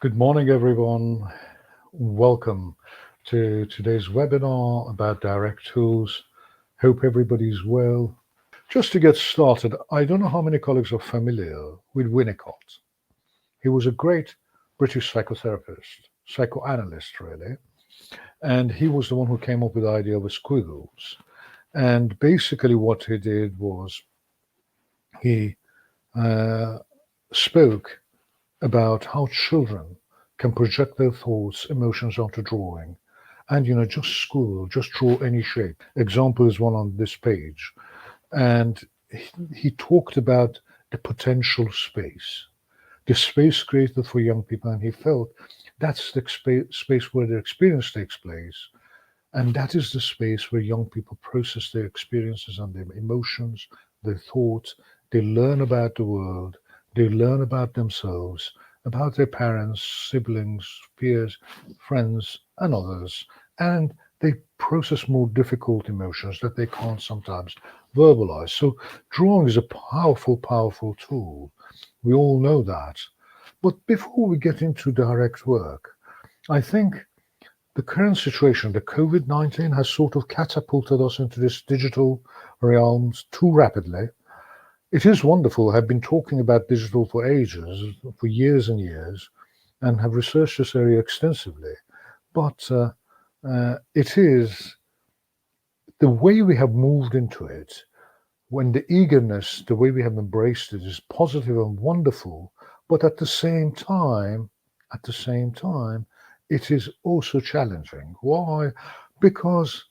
Good morning, everyone. Welcome to today's webinar about direct tools. Hope everybody's well. Just to get started, I don't know how many colleagues are familiar with Winnicott. He was a great British psychotherapist, psychoanalyst, really, and he was the one who came up with the idea of squiggles. And basically, what he did was he uh, spoke about how children can project their thoughts, emotions onto drawing. And, just scribble, just draw any shape. Example is one on this page. And he talked about the potential space, the space created for young people. And he felt that's the space where their experience takes place. And that is the space where young people process their experiences and their emotions, their thoughts. They learn about the world. They learn about themselves, about their parents, siblings, peers, friends, and others. And they process more difficult emotions that they can't sometimes verbalize. So drawing is a powerful, powerful tool. We all know that. But before we get into direct work, I think the current situation, the COVID-19, has sort of catapulted us into this digital realms too rapidly. It is wonderful. I've been talking about digital for ages, for years and years, and have researched this area extensively. But it is the way we have moved into it, when the eagerness, the way we have embraced it is positive and wonderful, but at the same time, it is also challenging. Why? Because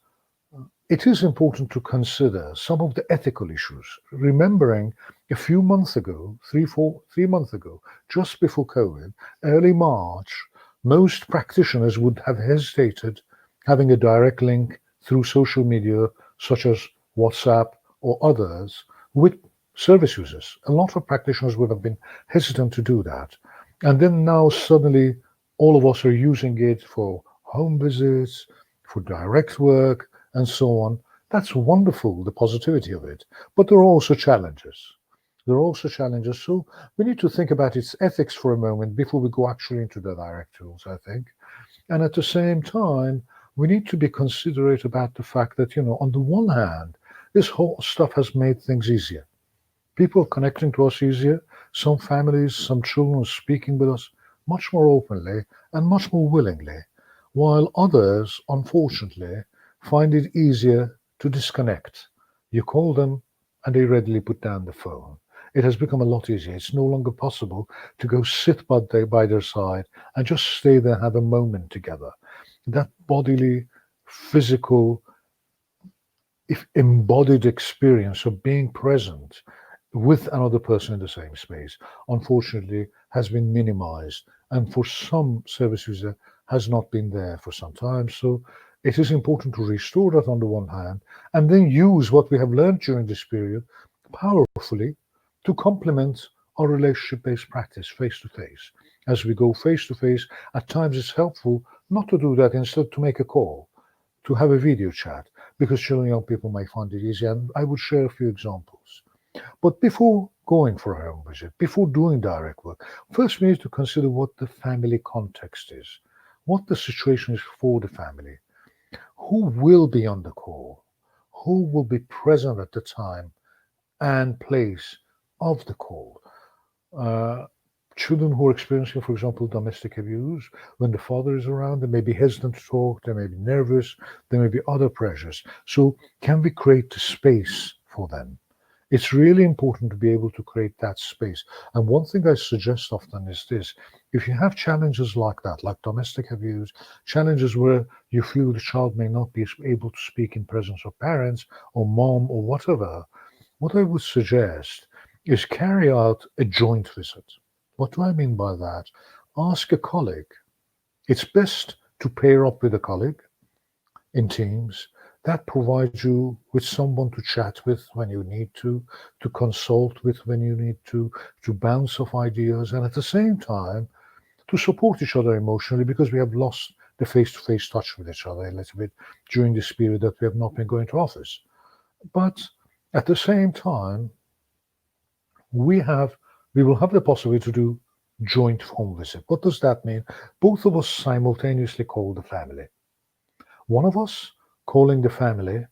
it is important to consider some of the ethical issues. Remembering a few months ago, 3 months ago, just before COVID, early March, most practitioners would have hesitated having a direct link through social media, such as WhatsApp or others, with service users. A lot of practitioners would have been hesitant to do that. And then now suddenly all of us are using it for home visits, for direct work, and so on. That's wonderful, the positivity of it. But there are also challenges. There are also challenges. So we need to think about its ethics for a moment before we go actually into the direct tools, I think. And at the same time, we need to be considerate about the fact that, on the one hand, this whole stuff has made things easier. People connecting to us easier, some families, some children speaking with us much more openly and much more willingly, while others, unfortunately, find it easier to disconnect. You call them and they readily put down the phone. It has become a lot easier. It's no longer possible to go sit by their side and just stay there and have a moment together. That bodily, physical, if embodied experience of being present with another person in the same space, unfortunately, has been minimized. And for some service user, has not been there for some time. So it is important to restore that on the one hand, and then use what we have learned during this period powerfully to complement our relationship-based practice face to face. As we go face to face, at times it's helpful not to do that, instead to make a call, to have a video chat, because children and young people may find it easy. And I would share a few examples. But before going for a home visit, before doing direct work, first we need to consider what the family context is, what the situation is for the family, who will be on the call, who will be present at the time and place of the call. Uh, Children who are experiencing, for example, domestic abuse, when the father is around, they may be hesitant to talk, they may be nervous, there may be other pressures. So can we create the space for them? It's really important to be able to create that space. And one thing I suggest often is this: if you have challenges like that, like domestic abuse, challenges where you feel the child may not be able to speak in presence of parents or mom or whatever, what I would suggest is carry out a joint visit. What do I mean by that? Ask a colleague. It's best to pair up with a colleague in teams. That provides you with someone to chat with when you need to consult with when you need to bounce off ideas, and at the same time, to support each other emotionally, because we have lost the face-to-face touch with each other a little bit during this period that we have not been going to office. But at the same time, we have we will have the possibility to do joint home visit. What does that mean? Both of us simultaneously call the family. One of us calling the family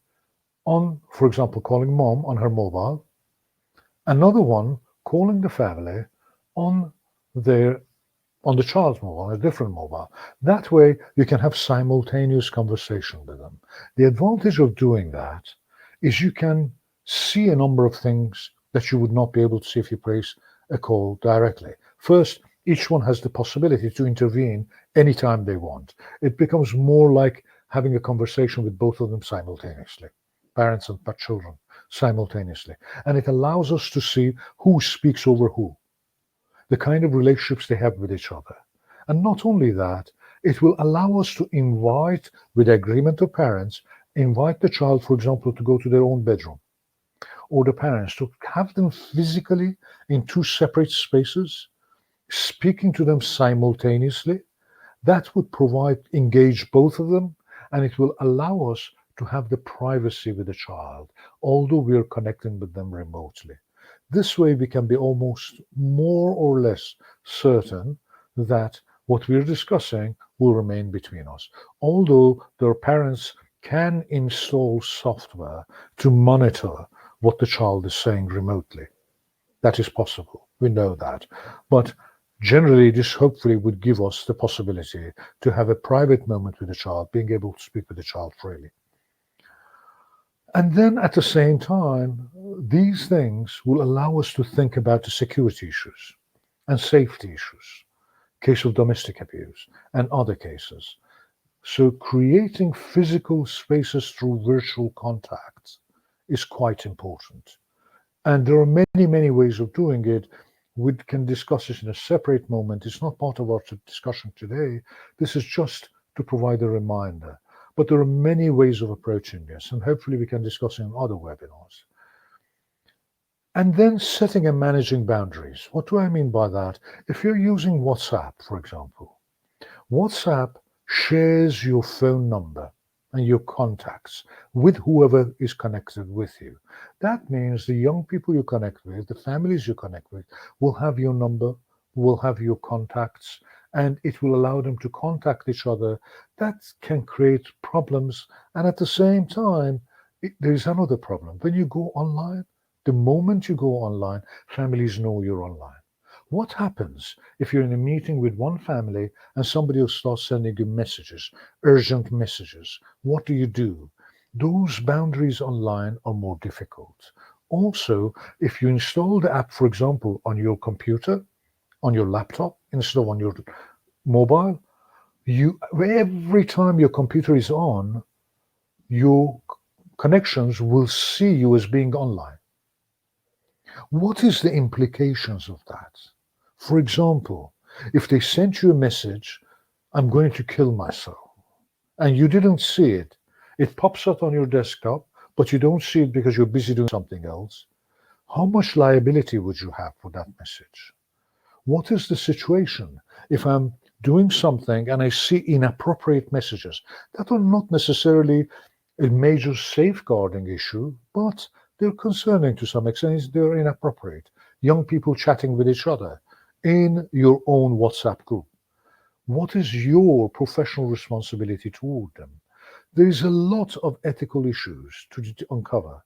on, for example, calling mom on her mobile, another one calling the family on their on the child's mobile, a different mobile. That way you can have simultaneous conversation with them. The advantage of doing that is you can see a number of things that you would not be able to see if you place a call directly. First, each one has the possibility to intervene anytime they want. It becomes more like having a conversation with both of them simultaneously, parents and children simultaneously. And it allows us to see who speaks over who, the kind of relationships they have with each other. And not only that, it will allow us to invite, with the agreement of parents, invite the child, for example, to go to their own bedroom, or the parents to have them physically in two separate spaces, speaking to them simultaneously. That would engage both of them, and it will allow us to have the privacy with the child, although we are connecting with them remotely. This way, we can be almost more or less certain that what we're discussing will remain between us. Although their parents can install software to monitor what the child is saying remotely. That is possible. We know that. But generally, this hopefully would give us the possibility to have a private moment with the child, being able to speak with the child freely. And then at the same time, these things will allow us to think about the security issues and safety issues, case of domestic abuse and other cases. So creating physical spaces through virtual contacts is quite important. And there are many, many ways of doing it. We can discuss this in a separate moment. It's not part of our discussion today. This is just to provide a reminder. But there are many ways of approaching this, and hopefully we can discuss in other webinars. And then setting and managing boundaries. What do I mean by that? If you're using WhatsApp, for example, WhatsApp shares your phone number and your contacts with whoever is connected with you. That means the young people you connect with, the families you connect with, will have your number, will have your contacts, and it will allow them to contact each other. That can create problems. And at the same time, there is another problem. When you go online, the moment you go online, families know you're online. What happens if you're in a meeting with one family and somebody will start sending you messages, urgent messages? What do you do? Those boundaries online are more difficult. Also, if you install the app, for example, on your computer, on your laptop, instead of on your mobile, every time your computer is on, your connections will see you as being online. What is the implications of that? For example, if they sent you a message, I'm going to kill myself, and you didn't see it, it pops up on your desktop, but you don't see it because you're busy doing something else, how much liability would you have for that message? What is the situation if I'm doing something and I see inappropriate messages that are not necessarily a major safeguarding issue, but they're concerning to some extent, they're inappropriate. Young people chatting with each other in your own WhatsApp group. What is your professional responsibility toward them? There is a lot of ethical issues to uncover.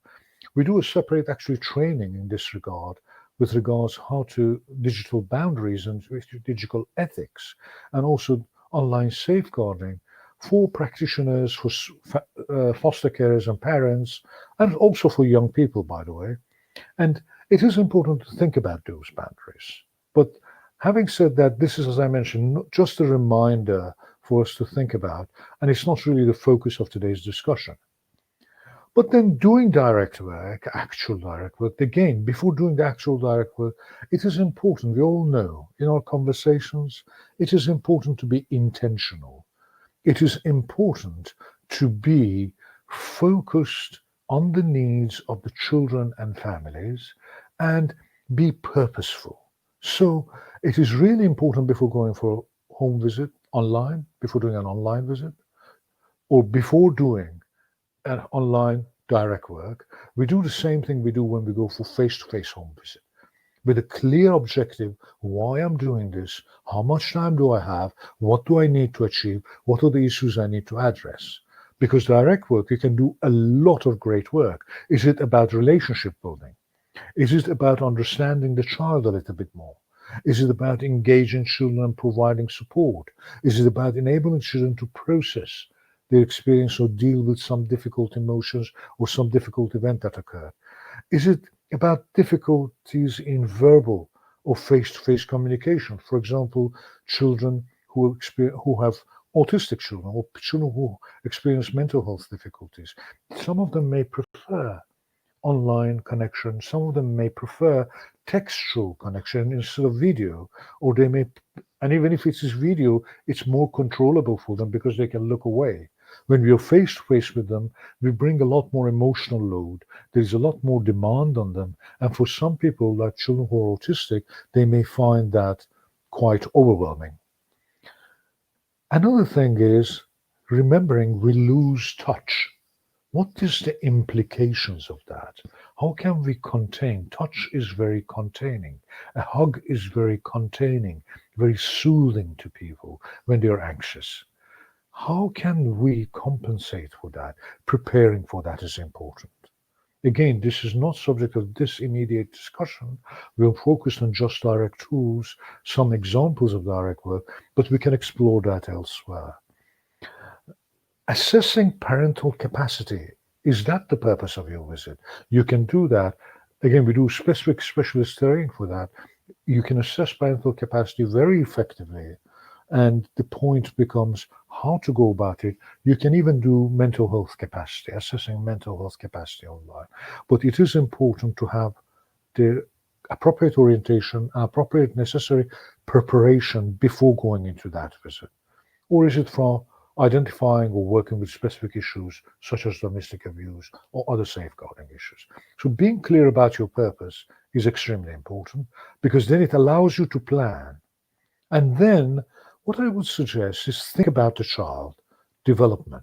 We do a separate actually training in this regard with regards how to digital boundaries and digital ethics, and also online safeguarding for practitioners, for foster carers and parents, and also for young people, by the way. And it is important to think about those boundaries. But having said that, this is, as I mentioned, not just a reminder for us to think about, and it's not really the focus of today's discussion. But then doing direct work, actual direct work, again, before doing the actual direct work, it is important, we all know, in our conversations, it is important to be intentional. It is important to be focused on the needs of the children and families and be purposeful. So it is really important before going for a home visit online, before doing an online visit, or before doing an online direct work. We do the same thing we do when we go for face-to-face home visit. with a clear objective, why I'm doing this, how much time do I have, what do I need to achieve, what are the issues I need to address. Because direct work, you can do a lot of great work. Is it about relationship building? Is it about understanding the child a little bit more? Is it about engaging children and providing support? Is it about enabling children to process their experience or deal with some difficult emotions or some difficult event that occurred? Is it about difficulties in verbal or face-to-face communication? For example, children who have autistic children or children who experience mental health difficulties. Some of them may prefer online connection. Some of them may prefer textual connection instead of video, or they may, and even if it's video, it's more controllable for them because they can look away. When we are face to face with them, we bring a lot more emotional load. There's a lot more demand on them. And for some people, like children who are autistic, they may find that quite overwhelming. Another thing is remembering we lose touch. What is the implications of that? How can we contain? Touch is very containing. A hug is very containing, very soothing to people when they're anxious. How can we compensate for that? Preparing for that is important. Again, this is not subject of this immediate discussion. We'll focus on just direct tools, some examples of direct work, but we can explore that elsewhere. Assessing parental capacity. Is that the purpose of your visit? You can do that. Again, we do specific specialist training for that. You can assess parental capacity very effectively. And the point becomes how to go about it. You can even do mental health capacity, assessing mental health capacity online. But it is important to have the appropriate orientation, appropriate necessary preparation before going into that visit. Or is it from identifying or working with specific issues such as domestic abuse or other safeguarding issues? So being clear about your purpose is extremely important because then it allows you to plan. And then what I would suggest is think about the child development.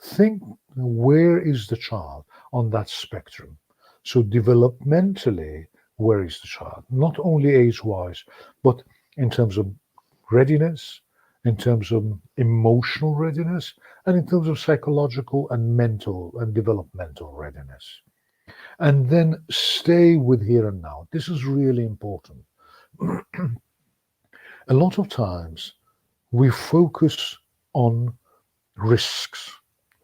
Think, where is the child on that spectrum? So developmentally, where is the child? Not only age-wise, but in terms of readiness, in terms of emotional readiness, and in terms of psychological and mental and developmental readiness. And then stay with here and now. This is really important. A lot of times we focus on risks.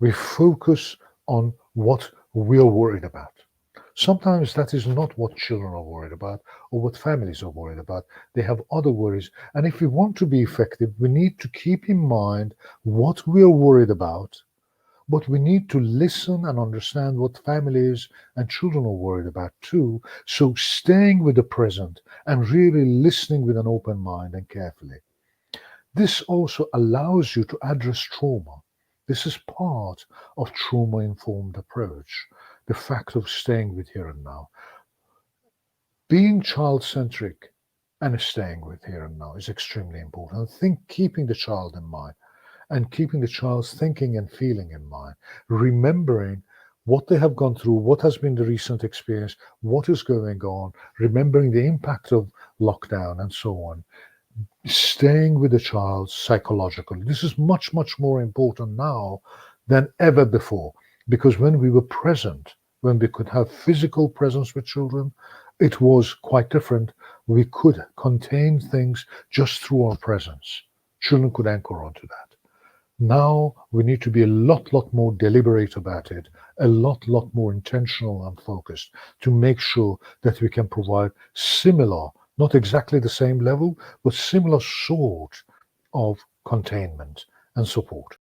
We focus on what we're worried about. Sometimes that is not what children are worried about or what families are worried about. They have other worries. And if we want to be effective, we need to keep in mind what we're worried about, but we need to listen and understand what families and children are worried about too. So staying with the present and really listening with an open mind and carefully. This also allows you to address trauma. This is part of trauma-informed approach, the fact of staying with here and now. Being child-centric and staying with here and now is extremely important. Keeping the child in mind and keeping the child's thinking and feeling in mind, remembering what they have gone through, what has been the recent experience, what is going on, remembering the impact of lockdown and so on. Staying with the child psychologically. This is much, much more important now than ever before, because when we were present, when we could have physical presence with children, it was quite different. We could contain things just through our presence. Children could anchor onto that. Now we need to be a lot more deliberate about it, a lot more intentional and focused to make sure that we can provide similar, not exactly the same level, but similar sort of containment and support.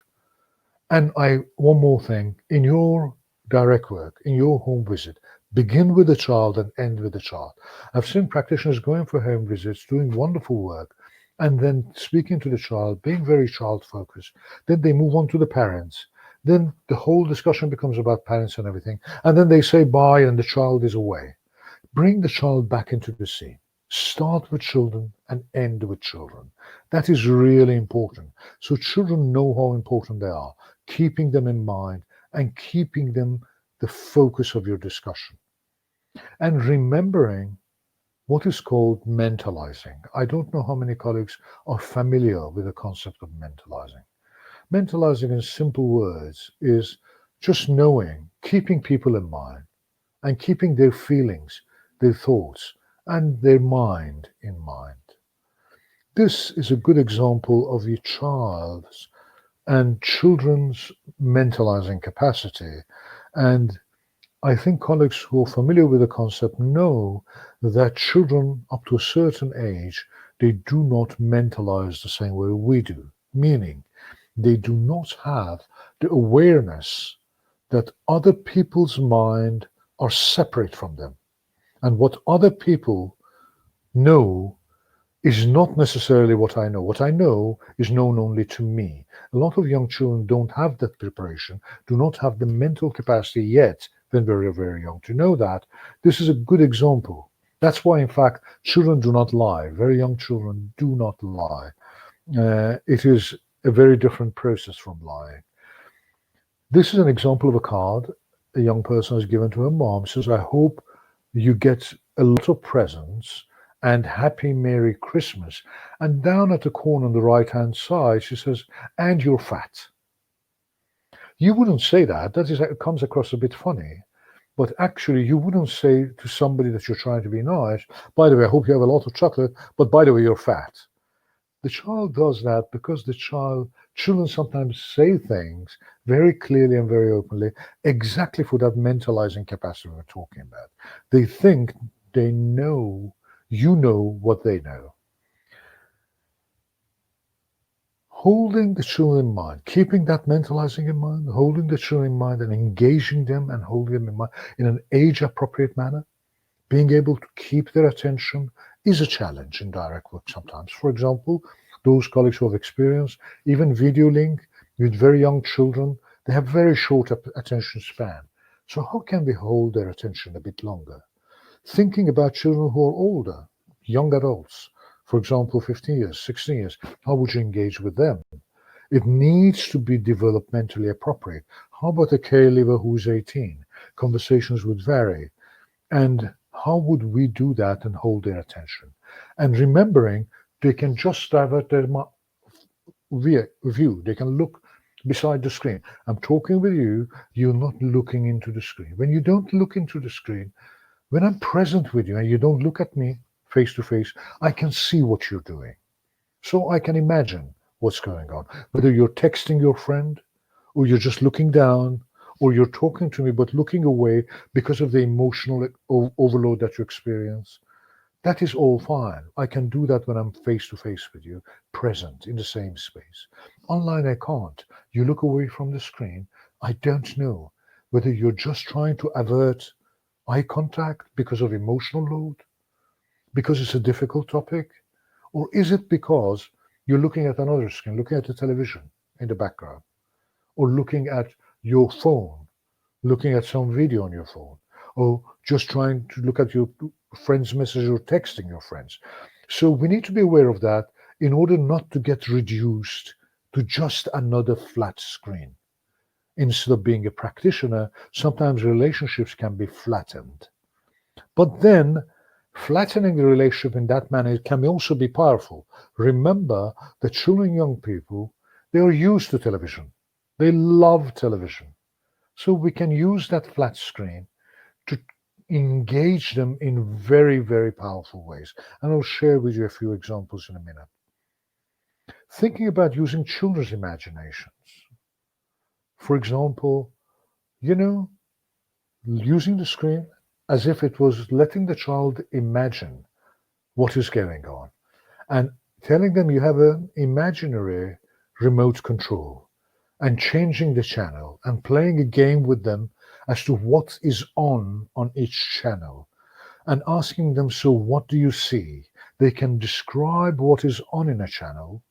And one more thing, in your direct work, in your home visit, begin with the child and end with the child. I've seen practitioners going for home visits, doing wonderful work, and then speaking to the child, being very child focused. Then they move on to the parents. Then the whole discussion becomes about parents and everything. And then they say bye and the child is away. Bring the child back into the scene. Start with children and end with children. That is really important. So children know how important they are, keeping them in mind and keeping them the focus of your discussion. And remembering what is called mentalizing. I don't know how many colleagues are familiar with the concept of mentalizing. Mentalizing, in simple words, is just knowing, keeping people in mind, and keeping their feelings, their thoughts, and their mind in mind. This is a good example of the child's and children's mentalizing capacity. And I think colleagues who are familiar with the concept know that children up to a certain age, they do not mentalize the same way we do, meaning they do not have the awareness that other people's mind are separate from them. And what other people know is not necessarily what I know. What I know is known only to me. A lot of young children don't have that preparation, do not have the mental capacity yet, when very, very young, to know that. This is a good example. That's why, in fact, children do not lie. Very young children do not lie. It is a very different process from lying. This is an example of a card a young person has given to her mom. Says, I hope you get a lot of presents and happy Merry Christmas. And down at the corner on the right hand side, she says, and you're fat. You wouldn't say that. It comes across a bit funny. But actually, you wouldn't say to somebody that you're trying to be nice, by the way, I hope you have a lot of chocolate, but by the way, you're fat. The child does that because children sometimes say things very clearly and very openly, exactly for that mentalizing capacity we're talking about. They think they know, you know what they know. Holding the children in mind, keeping that mentalizing in mind, holding the children in mind and engaging them and holding them in mind in an age-appropriate manner, being able to keep their attention is a challenge in direct work sometimes. For example, those colleagues who have experience, even video link with very young children, they have very short attention span. So how can we hold their attention a bit longer? Thinking about children who are older, young adults, for example, 15 years, 16 years, how would you engage with them? It needs to be developmentally appropriate. How about a caregiver who's 18? Conversations would vary. And how would we do that and hold their attention? And remembering they can just divert their view. They can look beside the screen. I'm talking with you, you're not looking into the screen. When you don't look into the screen, when I'm present with you and you don't look at me face to face, I can see what you're doing. So I can imagine what's going on. Whether you're texting your friend, or you're just looking down, or you're talking to me but looking away because of the emotional overload that you experience, that is all fine. I can do that when I'm face to face with you, present in the same space. Online, I can't. You look away from the screen. I don't know whether you're just trying to avert eye contact because of emotional load, because it's a difficult topic, or is it because you're looking at another screen, looking at the television in the background, or looking at your phone, looking at some video on your phone, or just trying to look at your friends' messages or texting your friends. So we need to be aware of that in order not to get reduced to just another flat screen. Instead of being a practitioner, sometimes relationships can be flattened. But then flattening the relationship in that manner can also be powerful. Remember that children and young people, they are used to television. They love television. So we can use that flat screen to engage them in very, very powerful ways. And I'll share with you a few examples in a minute. Thinking about using children's imaginations. For example, using the screen as if it was letting the child imagine what is going on and telling them you have an imaginary remote control and changing the channel and playing a game with them as to what is on each channel and asking them, so what do you see? They can describe what is on in a channel,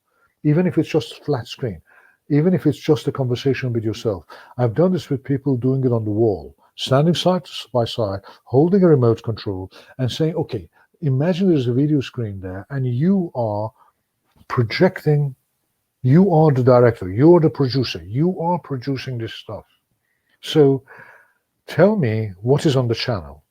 even if it's just flat screen, even if it's just a conversation with yourself. I've done this with people doing it on the wall, standing side by side, holding a remote control and saying, okay, imagine there's a video screen there and you are projecting. You are the director, you're the producer, you are producing this stuff. So tell me what is on the channel.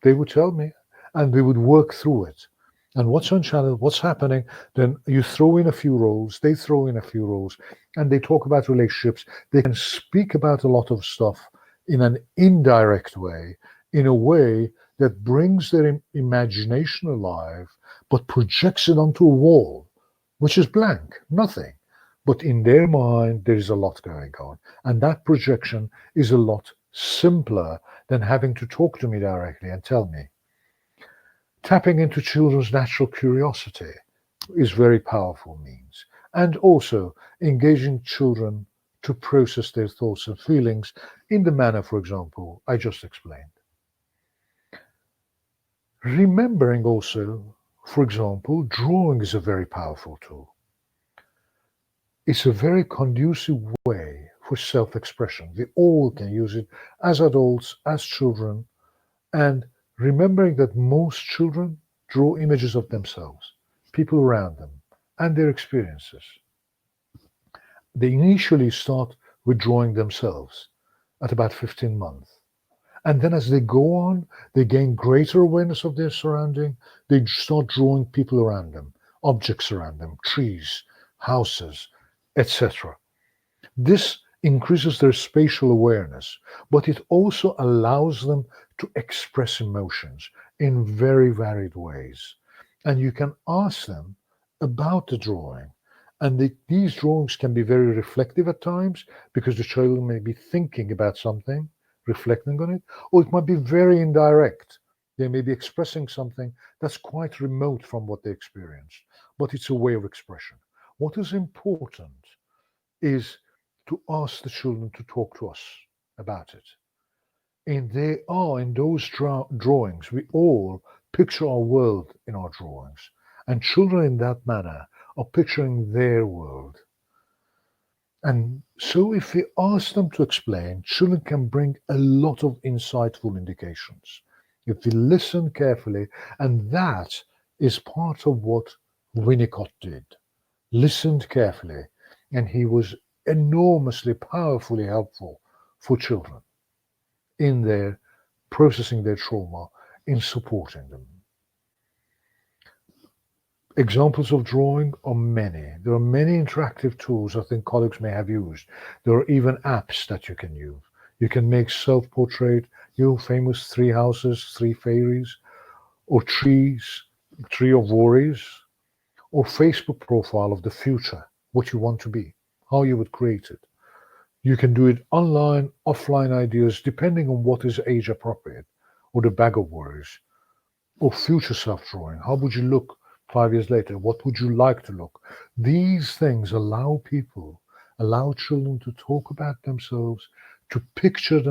They would tell me. and we would work through it. And what's on channel, what's happening, then you throw in a few roles, they throw in a few roles, and they talk about relationships. They can speak about a lot of stuff in an indirect way, in a way that brings their imagination alive, but projects it onto a wall, which is blank, nothing. But in their mind, there is a lot going on. And that projection is a lot simpler than having to talk to me directly and tell me. Tapping into children's natural curiosity is very powerful means. And also engaging children to process their thoughts and feelings in the manner, for example, I just explained. Remembering also, for example, drawing is a very powerful tool. It's a very conducive way for self-expression. We all can use it as adults, as children, and remembering that most children draw images of themselves, people around them, and their experiences. They initially start with drawing themselves at about 15 months. And then as they go on, they gain greater awareness of their surrounding. They start drawing people around them, objects around them, trees, houses, etc. This increases their spatial awareness, but it also allows them to express emotions in very varied ways. And you can ask them about the drawing. And these drawings can be very reflective at times because the child may be thinking about something, reflecting on it, or it might be very indirect. They may be expressing something that's quite remote from what they experienced, but it's a way of expression. What is important is to ask the children to talk to us about it. And they are in those drawings, we all picture our world in our drawings. And children in that manner are picturing their world. And so if we ask them to explain, children can bring a lot of insightful indications. If we listen carefully, and that is part of what Winnicott did. Listened carefully, and he was enormously powerfully helpful for children in their processing their trauma, in supporting them. Examples of drawing are many. There are many interactive tools I think colleagues may have used. There are even apps that you can use. You can make self-portrait, famous 3 houses, 3 fairies, or trees, tree of worries, or Facebook profile of the future, what you want to be, how you would create it. You can do it online, offline ideas, depending on what is age appropriate, or the bag of worries, or future self-drawing. How would you look 5 years later? What would you like to look? These things allow children to talk about themselves, to picture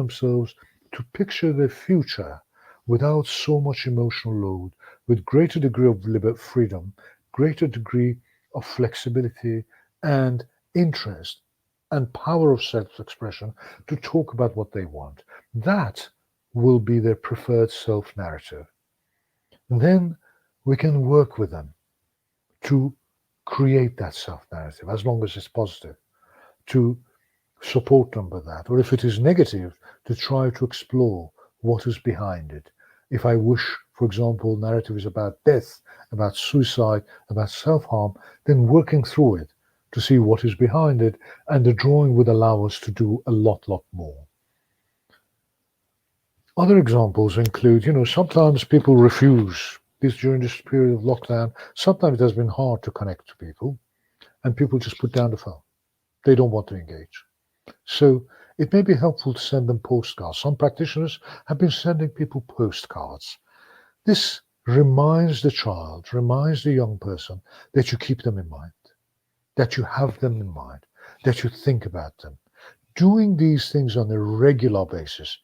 their future without so much emotional load, with greater degree of freedom, greater degree of flexibility and interest and power of self-expression to talk about what they want. That will be their preferred self-narrative. Then we can work with them to create that self-narrative, as long as it's positive, to support them with that. Or if it is negative, to try to explore what is behind it. If I wish, for example, narrative is about death, about suicide, about self-harm, then working through it to see what is behind it, and the drawing would allow us to do a lot more. Other examples include, sometimes people refuse during this period of lockdown. Sometimes it has been hard to connect to people, and people just put down the phone. They don't want to engage. So it may be helpful to send them postcards. Some practitioners have been sending people postcards. This reminds the child, reminds the young person that you keep them in mind, that you have them in mind, that you think about them. Doing these things on a regular basis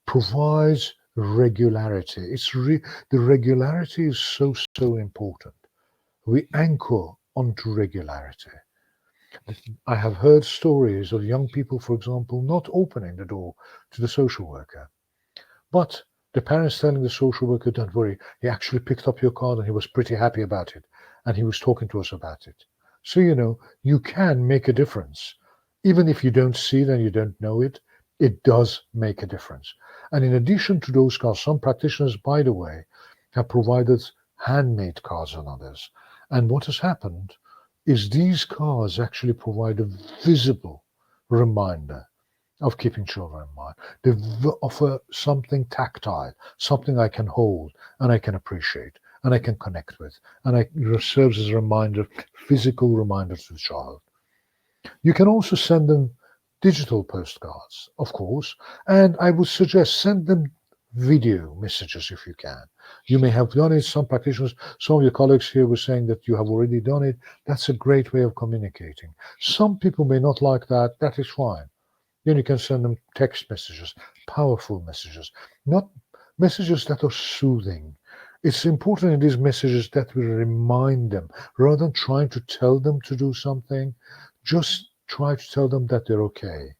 provides regularity. The regularity is so important. We anchor onto regularity. I have heard stories of young people, for example, not opening the door to the social worker, but the parents telling the social worker, don't worry, he actually picked up your card and he was pretty happy about it, and he was talking to us about it. So, you can make a difference. Even if you don't see it and you don't know it, it does make a difference. And in addition to those cards, some practitioners, by the way, have provided handmade cards and others. And what has happened is these cards actually provide a visible reminder of keeping children in mind. They offer something tactile, something I can hold and I can appreciate and I can connect with, and it serves as a reminder, physical reminder to the child. You can also send them digital postcards, of course, and I would suggest send them video messages if you can. You may have done it. Some practitioners, some of your colleagues here were saying that you have already done it. That's a great way of communicating. Some people may not like that. That is fine. Then you can send them text messages, powerful messages, not messages that are soothing. It's important in these messages that we remind them, rather than trying to tell them to do something, just try to tell them that they're okay,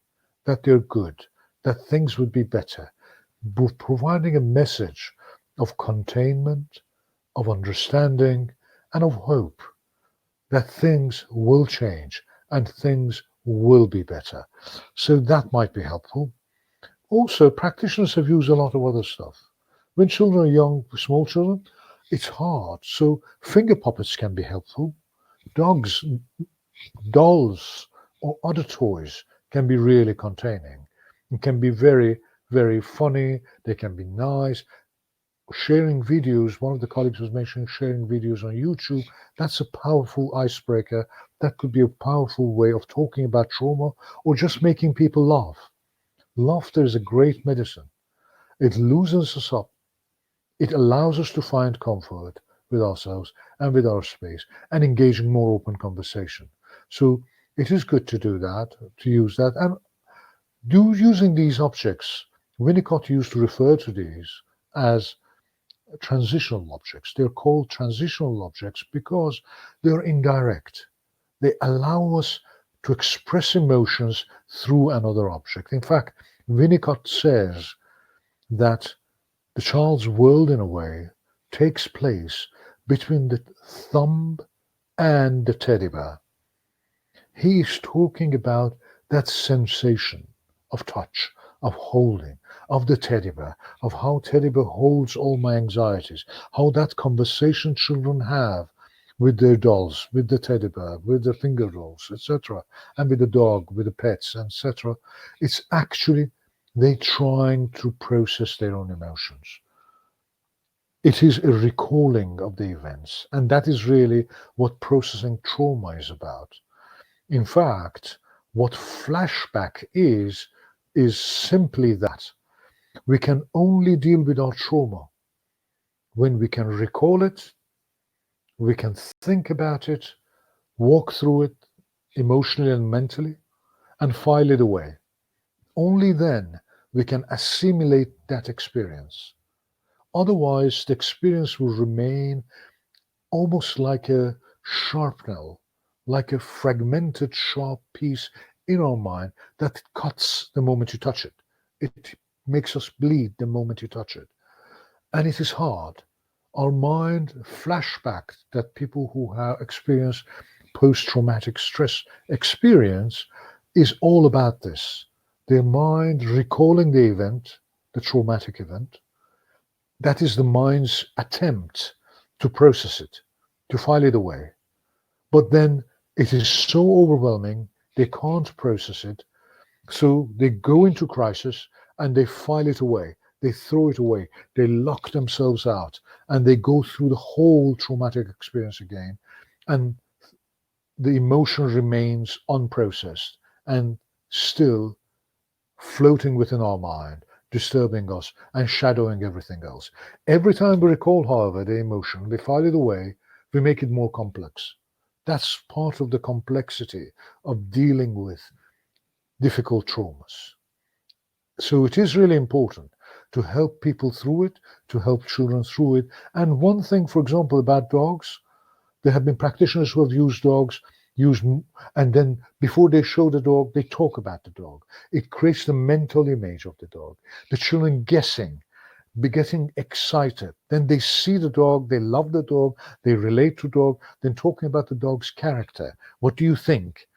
that they're good, that things would be better. Providing a message of containment, of understanding, and of hope that things will change and things will be better. So that might be helpful. Also, practitioners have used a lot of other stuff. When children are young, small children, it's hard. So finger puppets can be helpful. Dogs, dolls, or other toys can be really containing. It can be very, very funny. They can be nice. Sharing videos, one of the colleagues was mentioning sharing videos on YouTube. That's a powerful icebreaker. That could be a powerful way of talking about trauma or just making people laugh. Laughter is a great medicine. It loosens us up. It allows us to find comfort with ourselves and with our space and engage in more open conversation. So it is good to do that, to use that. And using these objects, Winnicott used to refer to these as transitional objects. They're called transitional objects because they're indirect. They allow us to express emotions through another object. In fact, Winnicott says that the child's world, in a way, takes place between the thumb and the teddy bear. He is talking about that sensation of touch, of holding, of the teddy bear, of how teddy bear holds all my anxieties, how that conversation children have with their dolls, with the teddy bear, with the finger dolls, etc., and with the dog, with the pets, etc. It's actually they trying to process their own emotions. It is a recalling of the events, and that is really what processing trauma is about. In fact, what flashback is simply that. We can only deal with our trauma when we can recall it, we can think about it, walk through it emotionally and mentally, and file it away. Only then we can assimilate that experience. Otherwise, the experience will remain almost like a sharpnel, like a fragmented sharp piece in our mind that cuts the moment you touch it. It makes us bleed the moment you touch it. And it is hard. Our mind flashback that people who have experienced post-traumatic stress experience is all about this. Their mind recalling the event, the traumatic event. That is the mind's attempt to process it, to file it away. But then it is so overwhelming, they can't process it. So they go into crisis and they file it away. They throw it away. They lock themselves out and they go through the whole traumatic experience again. And the emotion remains unprocessed and still floating within our mind, disturbing us and shadowing everything else. Every time we recall, however, the emotion, we file it away, we make it more complex. That's part of the complexity of dealing with difficult traumas. So it is really important to help people through it, to help children through it. And one thing, for example, about dogs, there have been practitioners who have used dogs, and then before they show the dog, they talk about the dog. It creates the mental image of the dog. The children guessing, be getting excited. Then they see the dog, they love the dog, they relate to dog, then talking about the dog's character. What do you think?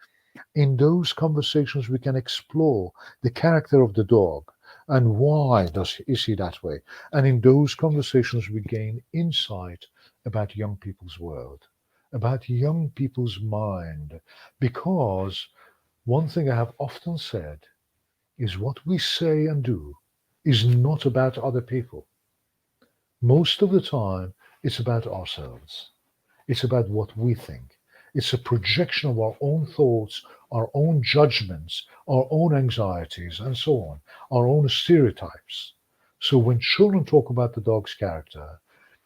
In those conversations, we can explore the character of the dog, And why is he that way? And in those conversations, we gain insight about young people's world, about young people's mind. Because one thing I have often said is what we say and do is not about other people. Most of the time, it's about ourselves. It's about what we think. It's a projection of our own thoughts, our own judgments, our own anxieties, and so on, our own stereotypes. So when children talk about the dog's character,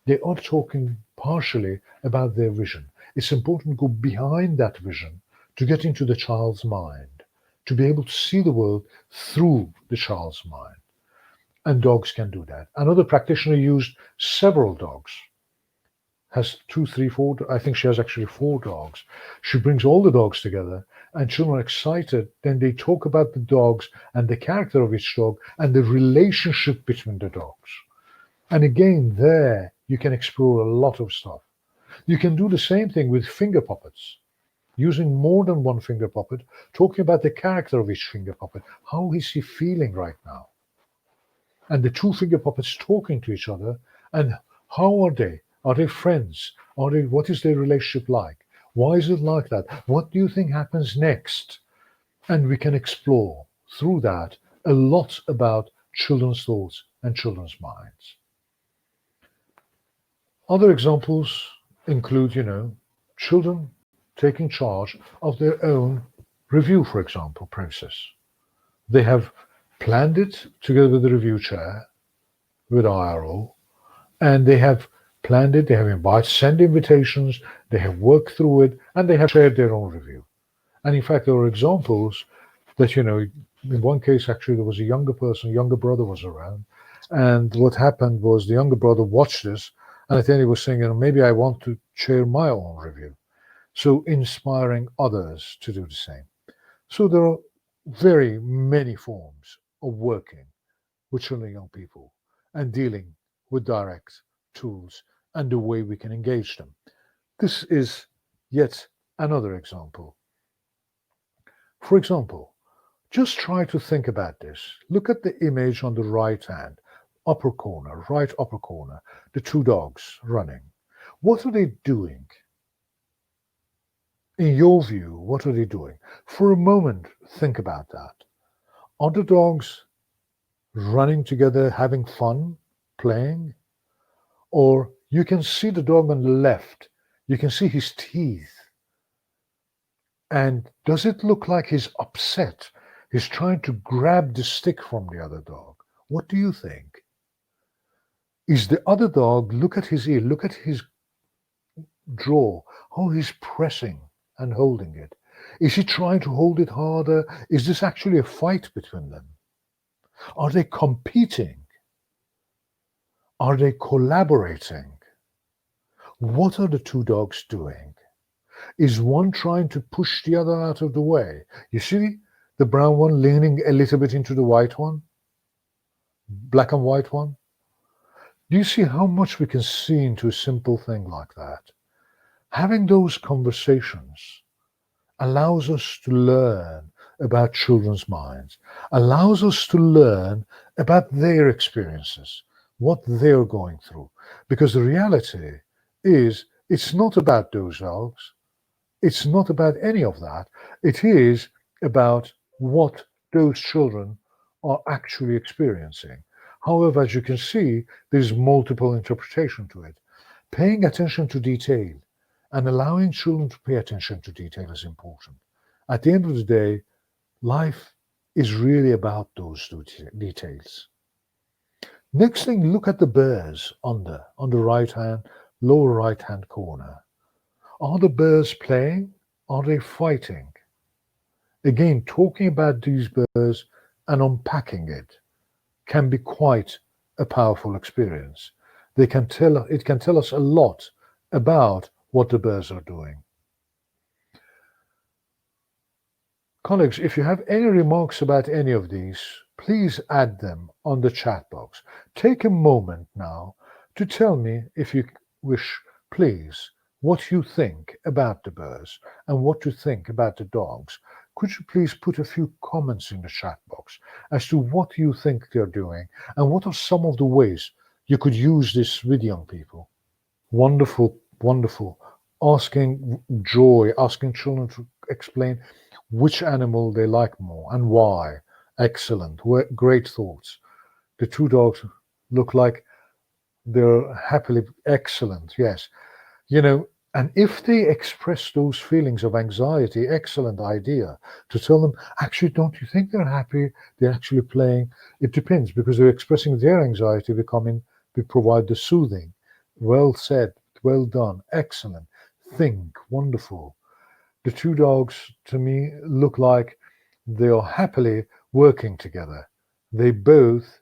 they are talking partially about their vision. It's important to go behind that vision to get into the child's mind, to be able to see the world through the child's mind. And dogs can do that. Another practitioner used several dogs, has two, three, four. I think she has actually four dogs. She brings all the dogs together, and children are excited. Then they talk about the dogs and the character of each dog and the relationship between the dogs. And again, there you can explore a lot of stuff. You can do the same thing with finger puppets, using more than one finger puppet, talking about the character of each finger puppet. How is he feeling right now? And the two finger puppets talking to each other, and how are they? Are they friends? What is their relationship like? Why is it like that? What do you think happens next? And we can explore through that a lot about children's thoughts and children's minds. Other examples include, children taking charge of their own review, for example, process. They have planned it together with the review chair, with IRO, and they have planned it, they have sent invitations, they have worked through it, and they have shared their own review. And in fact, there are examples that, in one case, actually, there was a younger brother was around. And what happened was the younger brother watched this, and at the end he was saying, maybe I want to share my own review. So inspiring others to do the same. So there are very many forms of working with children and young people and dealing with direct tools and the way we can engage them. This is yet another example. For example, just try to think about this. Look at the image on the right hand, right upper corner, the two dogs running. What are they doing? In your view, what are they doing? For a moment, think about that. Are the dogs running together, having fun, playing? Or you can see the dog on the left, you can see his teeth. And does it look like he's upset? He's trying to grab the stick from the other dog. What do you think? Is the other dog, look at his ear, look at his jaw, how he's pressing and holding it. Is he trying to hold it harder? Is this actually a fight between them? Are they competing? Are they collaborating? What are the two dogs doing? Is one trying to push the other out of the way? You see the brown one leaning a little bit into the white one? Black and white one? Do you see how much we can see into a simple thing like that? Having those conversations allows us to learn about children's minds, allows us to learn about their experiences, what they're going through. Because the reality is, it's not about those dogs. It's not about any of that. It is about what those children are actually experiencing. However, as you can see, there's multiple interpretation to it. Paying attention to detail and allowing children to pay attention to detail is important. At the end of the day, life is really about those details. Next thing, look at the bears on the lower right hand corner. Are the bears playing? Are they fighting? Again, talking about these bears and unpacking it can be quite a powerful experience. It can tell us a lot about what the bears are doing. Colleagues, if you have any remarks about any of these, please add them on the chat box. Take a moment now to tell me, if you wish, please, what you think about the bears and what you think about the dogs. Could you please put a few comments in the chat box? dogs as to what you think they're doing and what are some of the ways you could use this with young people. Wonderful, wonderful. Asking children to explain which animal they like more and why. Excellent. Great thoughts. The two dogs look like they're happily excellent. Yes. You know, and if they express those feelings of anxiety, excellent idea to tell them, actually, don't you think they're happy? They're actually playing. It depends because they're expressing their anxiety, we provide the soothing. Well said, well done, excellent. Think, wonderful. The two dogs to me look like they are happily working together. They both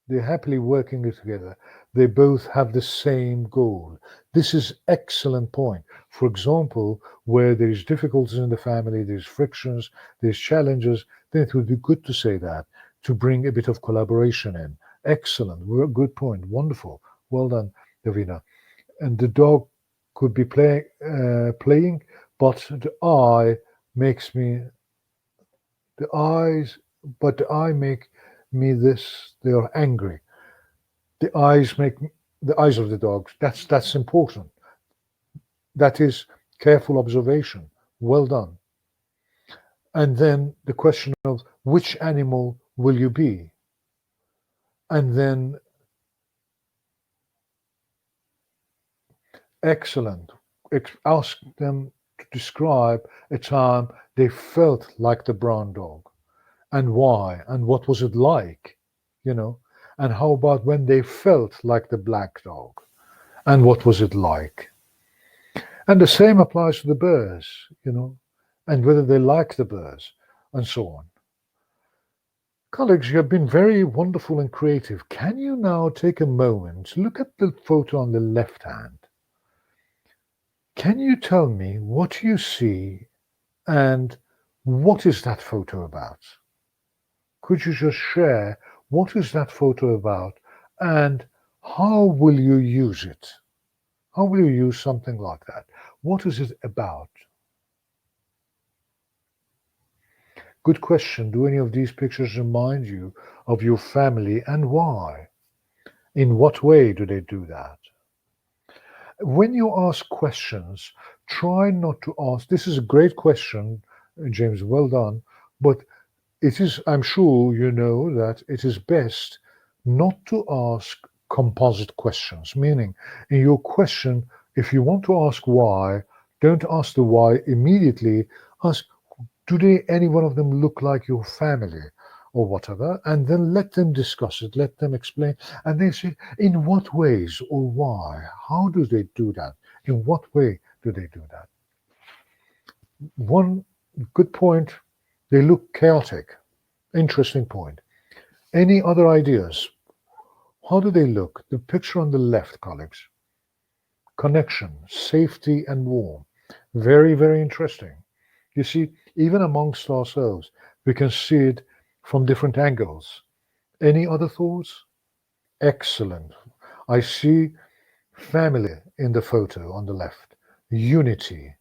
They're happily working together. They both have the same goal. This is excellent point. For example, where there's difficulties in the family, there's frictions, there's challenges, then it would be good to say that, to bring a bit of collaboration in. Excellent. Good point. Wonderful. Well done, Davina. And the dog could be playing, but makes me the eyes, the eye make me this. They are angry. The eyes make the eyes of the dogs. That's important. That is careful observation. Well done. And then the question of which animal will you be? And then excellent. Ask them to describe a time they felt like the brown dog and why and what was it like, you know? And how about when they felt like the black dog and what was it like? And the same applies to the bears, and whether they like the bears and so on. Colleagues, you have been very wonderful and creative. Can you now take a moment, look at the photo on the left hand? Can you tell me what you see and what is that photo about? Could you just share what is that photo about and how will you use it? How will you use something like that? What is it about? Good question. Do any of these pictures remind you of your family and why? In what way do they do that? When you ask questions, try not to ask. This is a great question, James, well done. But I'm sure you know that it is best not to ask composite questions, meaning in your question, if you want to ask why, don't ask the why immediately. Ask, any one of them look like your family or whatever? And then let them discuss it, let them explain. And they say, in what ways or why? How do they do that? In what way do they do that? One good point, they look chaotic. Interesting point. Any other ideas? How do they look? The picture on the left, colleagues. Connection, safety, and warmth. Very, very interesting. You see, even amongst ourselves, we can see it from different angles. Any other thoughts? Excellent. I see family in the photo on the left. Unity,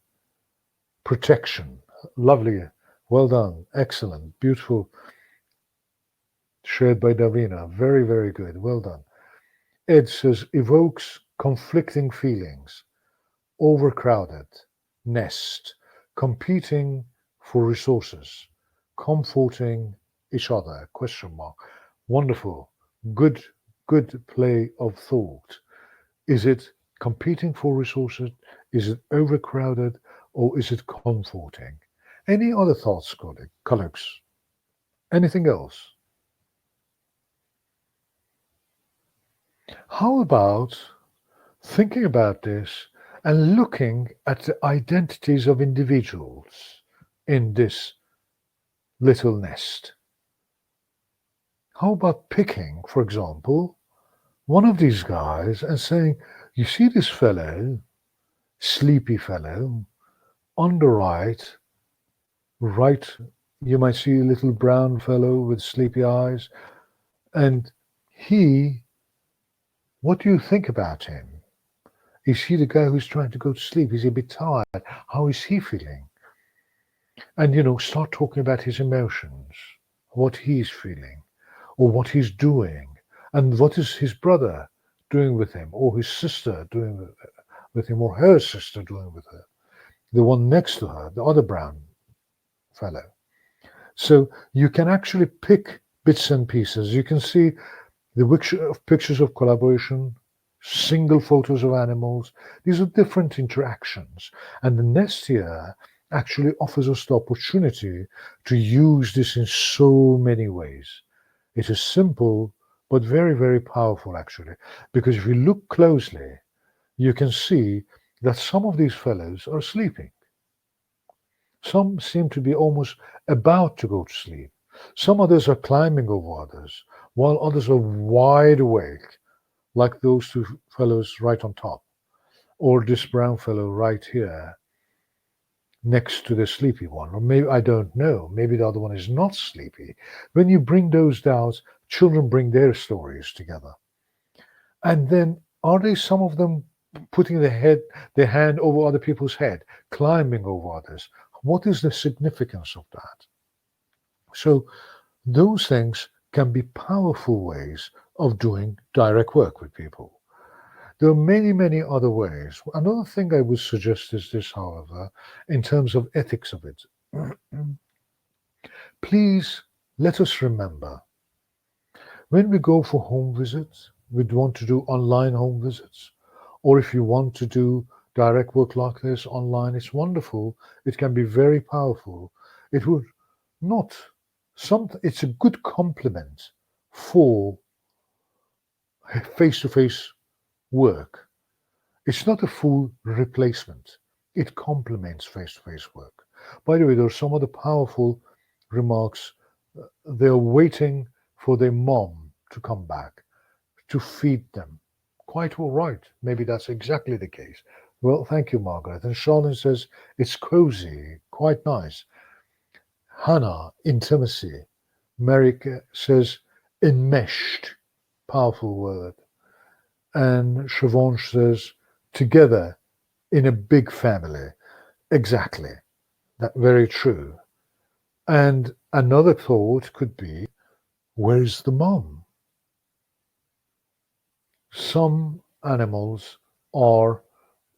protection. Lovely. Well done. Excellent. Beautiful. Shared by Davina. Very, very good. Well done. Ed says evokes conflicting feelings, overcrowded, nest, competing for resources, comforting each other, question mark. Wonderful. Good, good play of thought. Is it competing for resources? Is it overcrowded? Or is it comforting? Any other thoughts, colleagues? Anything else? How about thinking about this and looking at the identities of individuals in this little nest? How about picking, for example, one of these guys and saying, you see this fellow, sleepy fellow, on the right, you might see a little brown fellow with sleepy eyes, and what do you think about him? Is he the guy who's trying to go to sleep? Is he a bit tired? How is he feeling? and start talking about his emotions, what he's feeling, or what he's doing, and what is his brother doing with him, or his sister doing with him, or her sister doing with her, the one next to her, the other brown fellow. So you can actually pick bits and pieces. You can see the pictures of collaboration, single photos of animals. These are different interactions. And the nest here actually offers us the opportunity to use this in so many ways. It is simple, but very, very powerful, actually, because if you look closely, you can see that some of these fellows are sleeping. Some seem to be almost about to go to sleep. Some others are climbing over others, while others are wide awake, like those two fellows right on top, or this brown fellow right here next to the sleepy one. Or maybe, I don't know, maybe the other one is not sleepy. When you bring those doubts, children bring their stories together. And then are they some of them putting their hand over other people's head, climbing over others? What is the significance of that? So those things can be powerful ways of doing direct work with people. There are many, many other ways. Another thing I would suggest is this, however, in terms of ethics of it. Please let us remember when we go for home visits, we'd want to do online home visits, or if you want to do direct work like this online, it's wonderful. It can be very powerful. It would not it's a good complement for face-to-face work. It's not a full replacement. It complements face-to-face work. By the way, there are some other powerful remarks. They're waiting for their mom to come back to feed them. Quite all right. Maybe that's exactly the case. Well, thank you, Margaret. And Charlene says it's cozy, quite nice. Hannah, intimacy. Merrick says enmeshed, powerful word. And Siobhan says together in a big family. Exactly. That very true. And another thought could be, where's the mom? Some animals are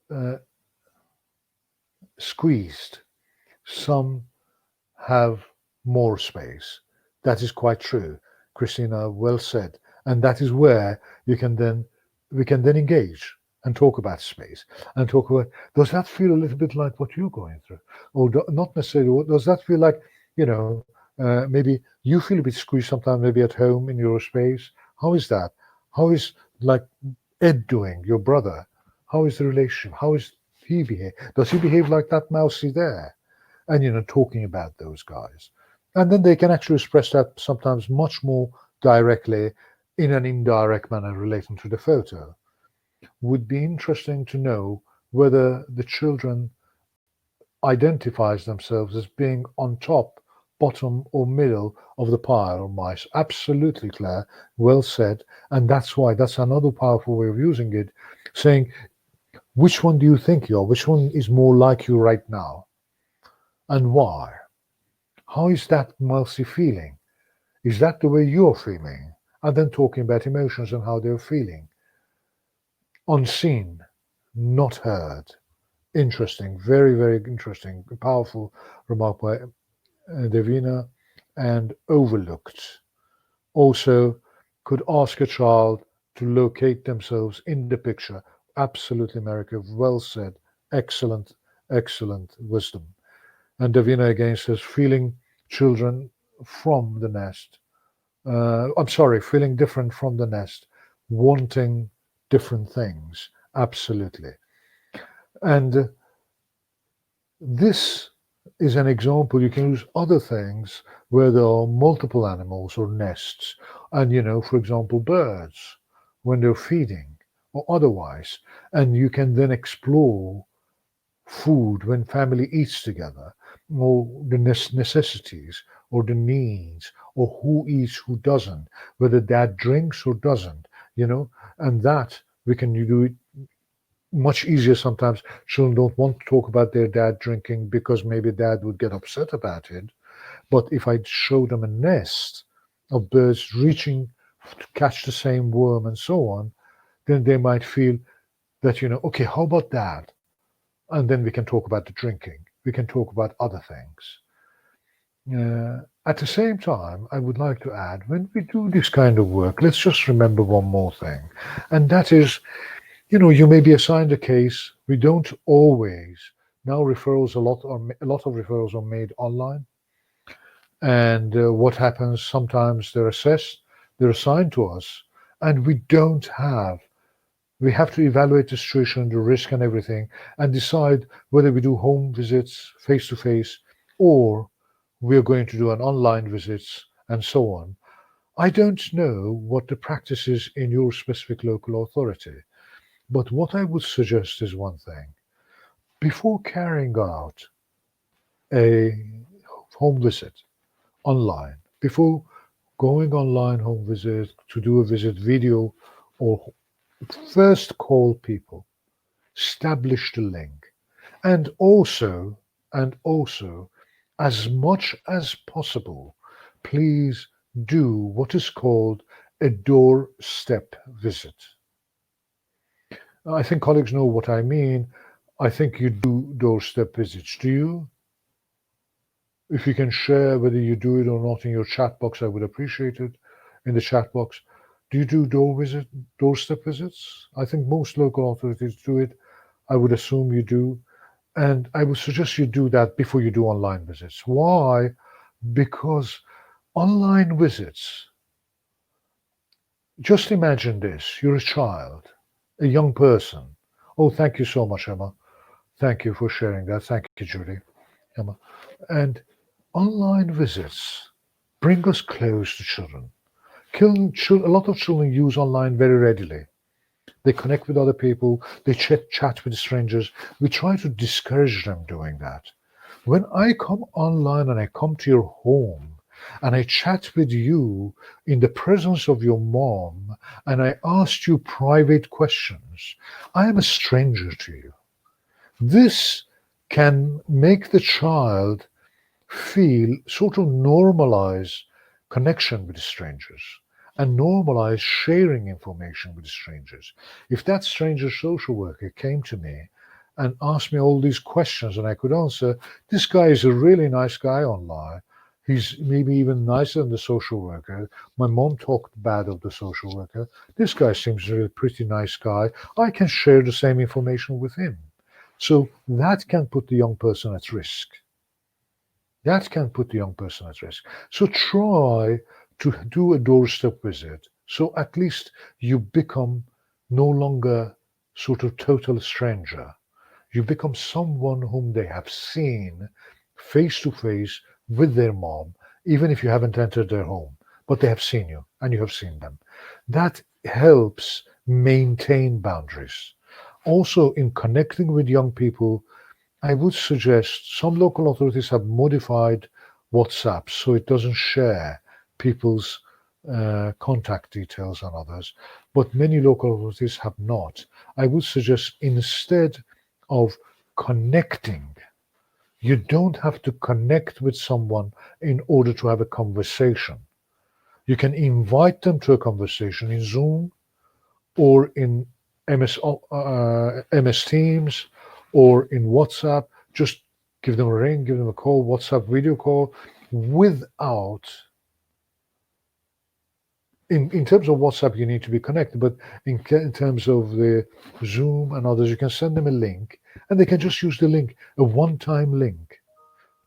uh, squeezed. Some have more space. That is quite true. Christina, well said. And that is where you can then we can then engage and talk about space and talk about, does that feel a little bit like what you're going through? Or not necessarily, does that feel like, maybe you feel a bit squeezed sometimes, maybe at home in your space? How is that? How is like Ed doing, your brother? How is the relationship? How is he behave? Does he behave like that mousey there? And talking about those guys, and then they can actually express that sometimes much more directly in an indirect manner relating to the photo. Would be interesting to know whether the children identifies themselves as being on top, bottom, or middle of the pile of mice. Absolutely, Claire, well said. And that's another powerful way of using it, saying which one do you think you are, which one is more like you right now, and why. How is that mousy feeling? Is that the way you're feeling? And then talking about emotions and how they're feeling. Unseen, not heard. Interesting, very, very interesting, powerful remark by Davina. And overlooked. Also, could ask a child to locate themselves in the picture. Absolutely, America. Well said. Excellent, excellent wisdom. And Davina again says, feeling children from the nest. I'm sorry, feeling different from the nest, wanting different things. Absolutely. And this is an example. You can use other things where there are multiple animals or nests. And, for example, birds when they're feeding or otherwise. And you can then explore food when family eats together, or the necessities, or the needs, or who eats, who doesn't, whether dad drinks or doesn't, and that we can do it much easier sometimes. Children don't want to talk about their dad drinking because maybe dad would get upset about it. But if I show them a nest of birds reaching to catch the same worm and so on, then they might feel that, okay, how about that? And then we can talk about the drinking. We can talk about other things. At the same time, I would like to add, when we do this kind of work, let's just remember one more thing. And that is, you may be assigned a case. We don't always. Now a lot of referrals are made online. And what happens, sometimes they're assessed, they're assigned to us, and we have to evaluate the situation, the risk and everything, and decide whether we do home visits face to face, or we're going to do an online visits and so on. I don't know what the practice is in your specific local authority, but what I would suggest is one thing. Before carrying out a home visit online, before going online home visit to do a visit video, or first call people, establish the link, and also as much as possible, please do what is called a doorstep visit. I think colleagues know what I mean. I think you do doorstep visits. Do you? If you can share whether you do it or not in your chat box, I would appreciate it. In the chat box, do you do doorstep visits? I think most local authorities do it. I would assume you do. And I would suggest you do that before you do online visits. Why? Because online visits, just imagine this. You're a child, a young person. Oh, thank you so much, Emma. Thank you for sharing that. Thank you, Judy. Emma. And online visits bring us close to children. A lot of children use online very readily. They connect with other people, they chat with strangers. We try to discourage them doing that. When I come online and I come to your home and I chat with you in the presence of your mom and I ask you private questions, I am a stranger to you. This can make the child feel, sort of normalize connection with strangers and normalize sharing information with strangers. If that stranger social worker came to me and asked me all these questions and I could answer, this guy is a really nice guy online. He's maybe even nicer than the social worker. My mom talked bad of the social worker. This guy seems a pretty nice guy. I can share the same information with him. So that can put the young person at risk. That can put the young person at risk. So try to do a doorstep visit. So at least you become no longer sort of total stranger. You become someone whom they have seen face to face with their mom, even if you haven't entered their home, but they have seen you and you have seen them. That helps maintain boundaries. Also, in connecting with young people, I would suggest some local authorities have modified WhatsApp so it doesn't share people's contact details and others, but many local authorities have not. I would suggest instead of connecting, you don't have to connect with someone in order to have a conversation. You can invite them to a conversation in Zoom or in MS Teams or in WhatsApp. Just give them a ring, give them a call, WhatsApp video call, without, in terms of WhatsApp, you need to be connected, but in terms of the Zoom and others, you can send them a link and they can just use the link, a one-time link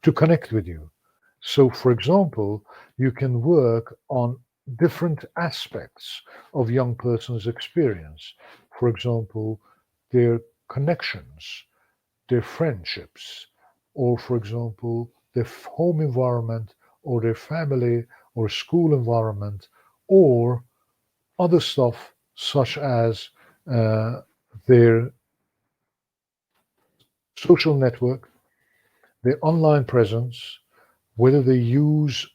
to connect with you. So, for example, you can work on different aspects of young person's experience. For example, their connections, their friendships, or for example, their home environment, or their family or school environment, or other stuff such as uh, their social network, their online presence, whether they use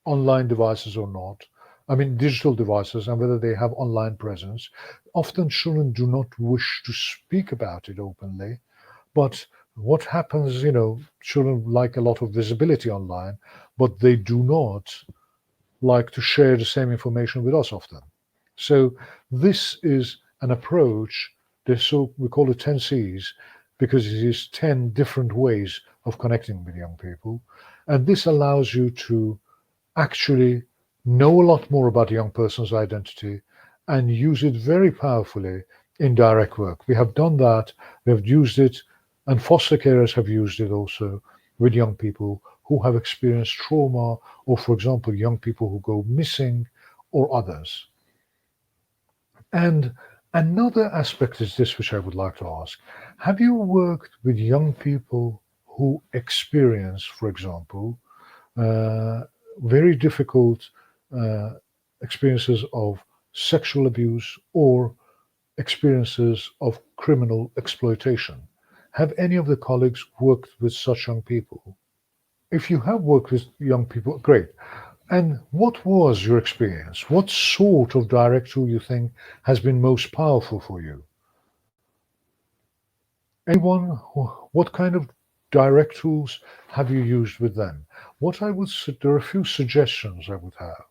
online devices or not, I mean, digital devices and whether they have online presence. Often children do not wish to speak about it openly, but what happens, children like a lot of visibility online, but they do not like to share the same information with us often. So this is an approach. So we call it 10 C's because it is 10 different ways of connecting with young people. And this allows you to actually know a lot more about a young person's identity and use it very powerfully in direct work. We have done that. We have used it, and foster carers have used it also with young people who have experienced trauma, or, for example, young people who go missing, or others. And another aspect is this, which I would like to ask. Have you worked with young people who experience, for example, uh, very difficult uh, experiences of sexual abuse or experiences of criminal exploitation? Have any of the colleagues worked with such young people? If you have worked with young people, great. And what was your experience? What sort of direct tool you think has been most powerful for you? Anyone, what kind of direct tools have you used with them? There are a few suggestions I would have.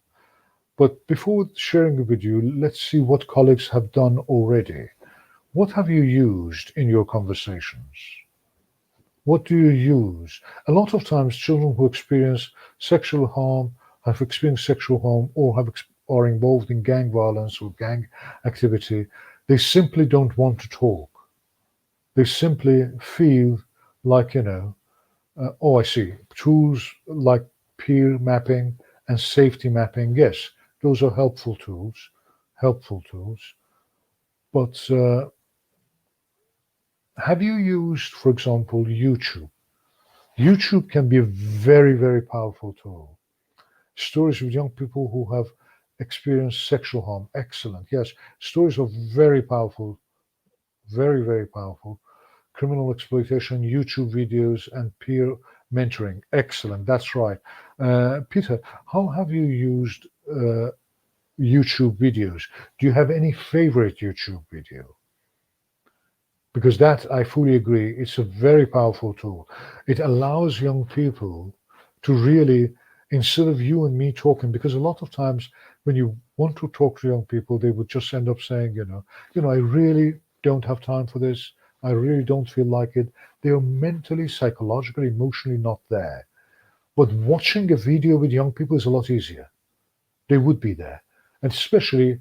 But before sharing it with you, let's see what colleagues have done already. What have you used in your conversations? What do you use? A lot of times, children who experience sexual harm have experienced sexual harm or are involved in gang violence or gang activity. They simply don't want to talk. They simply feel like, oh, I see. Tools like peer mapping and safety mapping, yes, those are helpful tools. But have you used, for example, YouTube? YouTube can be a very, very powerful tool. Stories of young people who have experienced sexual harm, excellent. Yes, stories are very powerful, very, very powerful. Criminal exploitation, YouTube videos, and peer mentoring, excellent. That's right. Peter, how have you used YouTube videos? Do you have any favorite YouTube video? Because that, I fully agree, it's a very powerful tool. It allows young people to really, instead of you and me talking, because a lot of times when you want to talk to young people, they would just end up saying, I really don't have time for this. I really don't feel like it. They are mentally, psychologically, emotionally not there. But watching a video with young people is a lot easier. They would be there. And especially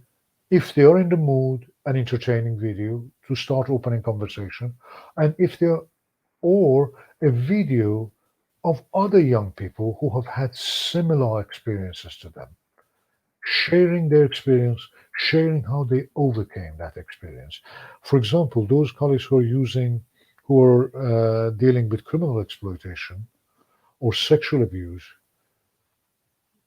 if they are in the mood, an entertaining video to start opening conversation. And if they're, or a video of other young people who have had similar experiences to them, sharing their experience, sharing how they overcame that experience. For example, those colleagues who are dealing with criminal exploitation or sexual abuse.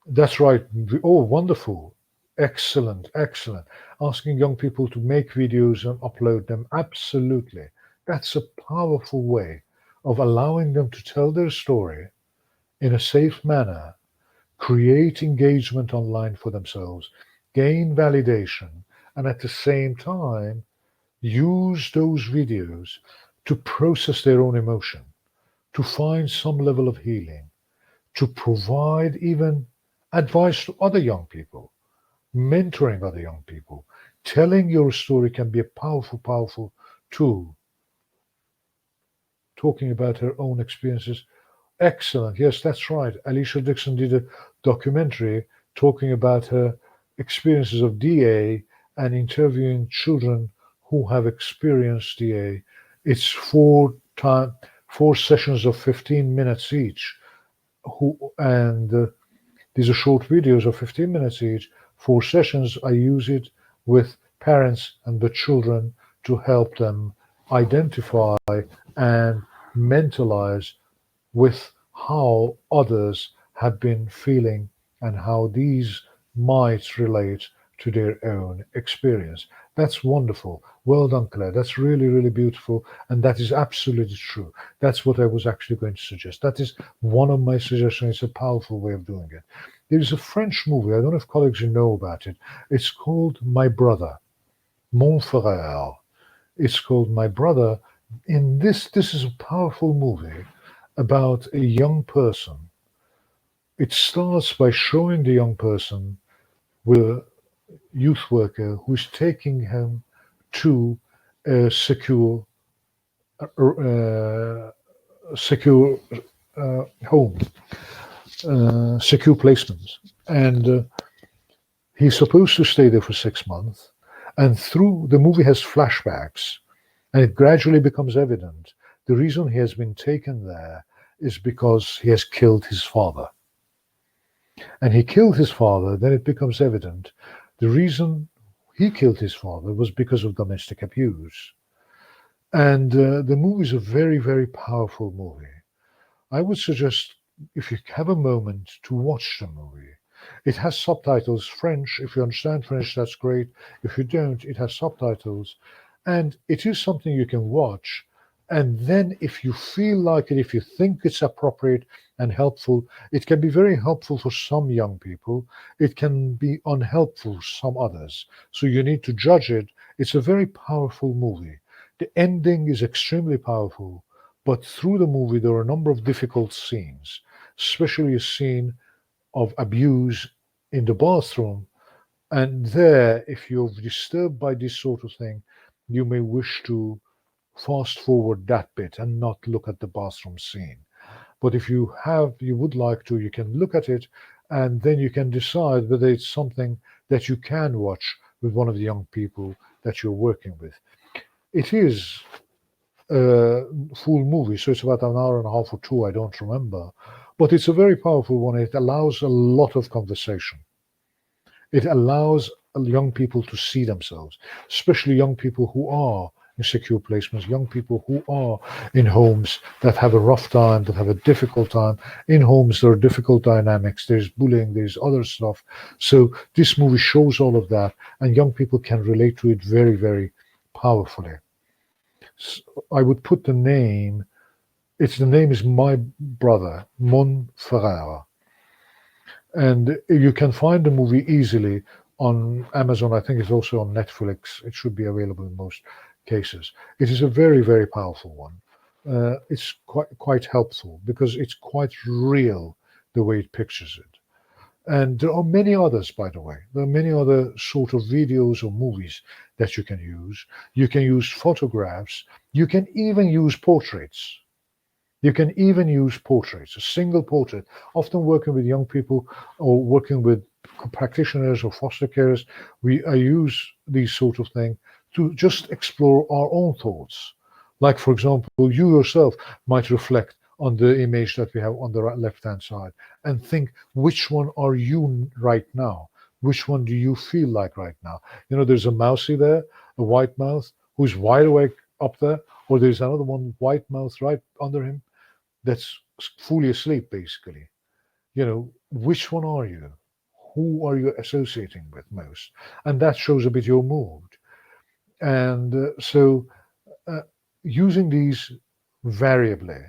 That's right. Oh, wonderful. Excellent, excellent. Asking young people to make videos and upload them. Absolutely. That's a powerful way of allowing them to tell their story in a safe manner, create engagement online for themselves, gain validation, and at the same time, use those videos to process their own emotion, to find some level of healing, to provide even advice to other young people, mentoring other young people. Telling your story can be a powerful, powerful tool. Talking about her own experiences. Excellent. Yes, that's right. Alicia Dixon did a documentary talking about her experiences of DA and interviewing children who have experienced DA. It's four sessions of 15 minutes each. These are short videos of 15 minutes each. 4 sessions. I use it with parents and the children to help them identify and mentalize with how others have been feeling and how these might relate to their own experience. That's wonderful. Well done, Claire. That's really, really beautiful. And that is absolutely true. That's what I was actually going to suggest. That is one of my suggestions. It's a powerful way of doing it. There is a French movie, I don't know if colleagues you know about it. It's called My Brother, Mon Frère. It's called My Brother. This is a powerful movie about a young person. It starts by showing the young person with a youth worker who's taking him to a uh, secure home, secure placement, and he's supposed to stay there for 6 months. And through the movie has flashbacks, and it gradually becomes evident the reason he has been taken there is because he has killed his father. And he killed his father, then it becomes evident the reason he killed his father was because of domestic abuse. And the movie is a very, very powerful movie. I would suggest, if you have a moment, to watch the movie. It has subtitles French. If you understand French, that's great. If you don't, it has subtitles. And it is something you can watch. And then, if you feel like it, if you think it's appropriate and helpful, it can be very helpful for some young people. It can be unhelpful for some others. So you need to judge it. It's a very powerful movie. The ending is extremely powerful. But through the movie, there are a number of difficult scenes, especially a scene of abuse in the bathroom. And there, if you're disturbed by this sort of thing, you may wish to fast forward that bit and not look at the bathroom scene. But if you would like to, you can look at it and then you can decide whether it's something that you can watch with one of the young people that you're working with. It is full movie, so it's about an hour and a half or two, I don't remember. But it's a very powerful one. It allows a lot of conversation. It allows young people to see themselves, especially young people who are in secure placements, young people who are in homes that have a rough time, that have a difficult time. In homes, there are difficult dynamics, there's bullying, there's other stuff. So this movie shows all of that, and young people can relate to it very, very powerfully. I would put the name is My Brother, Mon Frère. And you can find the movie easily on Amazon. I think it's also on Netflix. It should be available in most cases. It is a very, very powerful one. It's quite helpful because it's quite real the way it pictures it. And there are many others, by the way. There are many other sort of videos or movies that you can use. You can use photographs. You can even use portraits. You can even use portraits, a single portrait. Often working with young people or working with practitioners or foster carers, I use these sort of things to just explore our own thoughts. Like, for example, you yourself might reflect on the image that we have on the left-hand side and think, which one are you right now? Which one do you feel like right now? You know, there's a mousey there, a white mouse, who's wide awake up there, or there's another one, white mouse, right under him, that's fully asleep, basically. You know, which one are you? Who are you associating with most? And that shows a bit your mood. And uh, using these variably.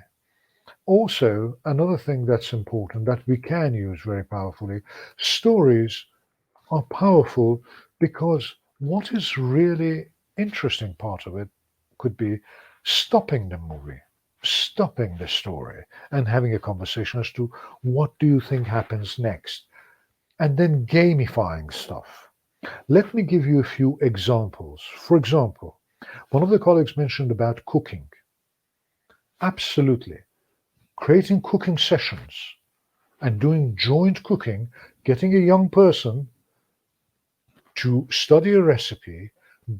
Also, another thing that's important that we can use very powerfully, stories are powerful because what is really interesting part of it could be stopping the movie, stopping the story, and having a conversation as to what do you think happens next, and then gamifying stuff. Let me give you a few examples. For example, one of the colleagues mentioned about cooking. Absolutely. Creating cooking sessions and doing joint cooking, getting a young person to study a recipe,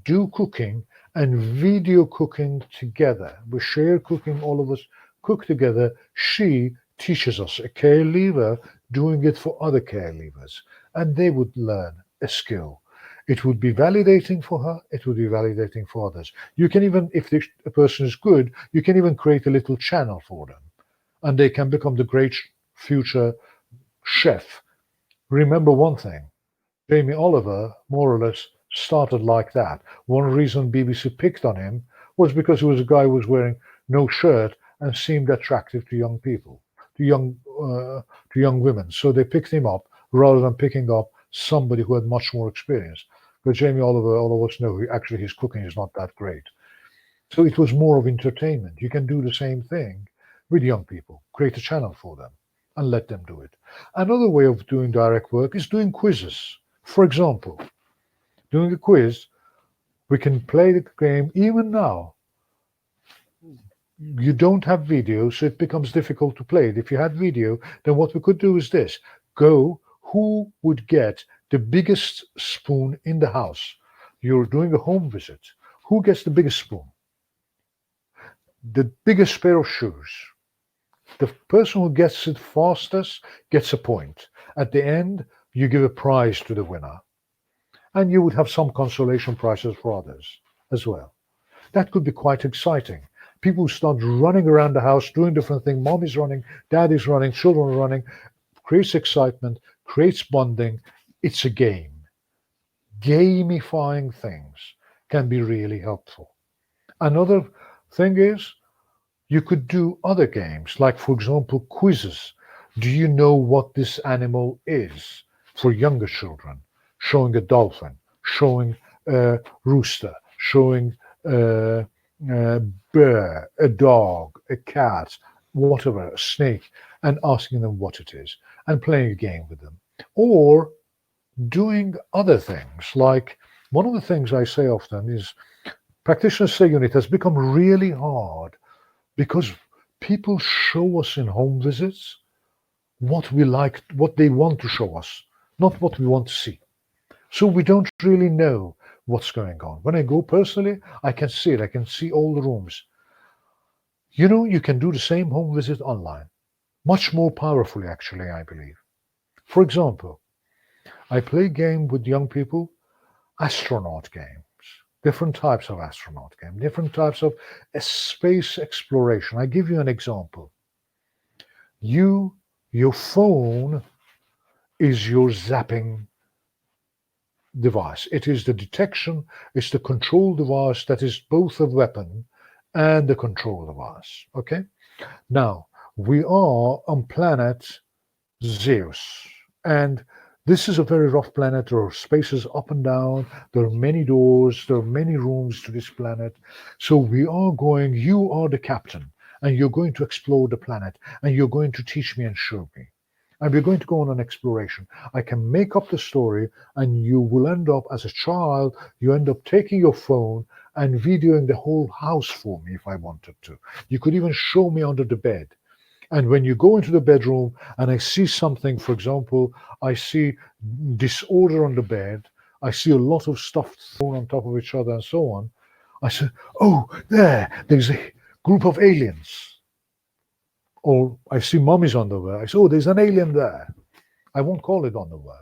do cooking, and video cooking together. We share cooking, all of us cook together. She teaches us, a care leaver, doing it for other care leavers, and they would learn a skill. It would be validating for her, it would be validating for others. You can even, if the person is good, you can even create a little channel for them, and they can become the great future chef. Remember one thing, Jamie Oliver, more or less, started like that. One reason BBC picked on him was because he was a guy who was wearing no shirt and seemed attractive to young people, to young women. So they picked him up, rather than picking up somebody who had much more experience. Because Jamie Oliver, all of us know, actually his cooking is not that great. So it was more of entertainment. You can do the same thing with young people. Create a channel for them and let them do it. Another way of doing direct work is doing quizzes. For example, doing a quiz, we can play the game even now. You don't have video, so it becomes difficult to play it. If you had video, then what we could do is this: go, who would get the biggest spoon in the house? You're doing a home visit. Who gets the biggest spoon? The biggest pair of shoes. The person who gets it fastest gets a point. At the end, you give a prize to the winner. And you would have some consolation prizes for others as well. That could be quite exciting. People start running around the house doing different things. Mom is running, dad is running, children are running. Creates excitement, creates bonding. It's a game. Gamifying things can be really helpful. Another thing is you could do other games, like, for example, quizzes. Do you know what this animal is? For younger children, showing a dolphin, showing a rooster, showing a bear, a dog, a cat, whatever, a snake, and asking them what it is and playing a game with them. Or doing other things, like one of the things I say often is practitioners say, it has become really hard because people show us in home visits what we like, what they want to show us, not what we want to see. So we don't really know what's going on. When I go personally, I can see it. I can see all the rooms. You can do the same home visit online, much more powerfully, actually, I believe. For example, I play game with young people, astronaut games, different types of astronaut game, different types of space exploration. I give you an example. Your phone is your zapping device. It is the detection, it's the control device that is both a weapon and the control device. Okay? Now, we are on planet Zeus, and this is a very rough planet. There are spaces up and down. There are many doors. There are many rooms to this planet. So you are the captain, and you're going to explore the planet, and you're going to teach me and show me. And we're going to go on an exploration. I can make up the story, and you will end up, as a child, you end up taking your phone and videoing the whole house for me if I wanted to. You could even show me under the bed. And when you go into the bedroom and I see something, for example, I see disorder on the bed, I see a lot of stuff thrown on top of each other and so on, I say, oh, there's a group of aliens. Or I see mommy's underwear. I say, oh, there's an alien there. I won't call it underwear.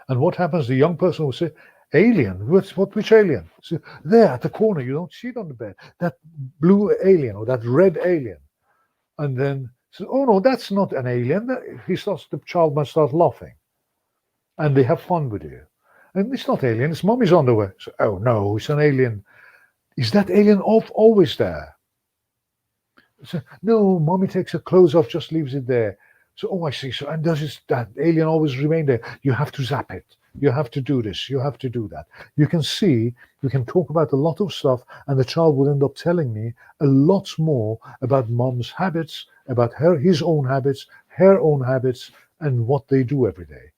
And what happens? The young person will say, alien? Which alien? So, there at the corner, you don't see it on the bed. That blue alien or that red alien. And then says, oh no, that's not an alien. The child must start laughing. And they have fun with you. And it's not alien, it's mommy's underwear. So, oh no, it's an alien. Is that alien always there? So, no, mommy takes her clothes off, just leaves it there. So, oh, I see. So, and that alien always remain there? You have to zap it. You have to do this. You have to do that. You can see, we can talk about a lot of stuff, and the child will end up telling me a lot more about mom's habits, about his own habits, her own habits, and what they do every day.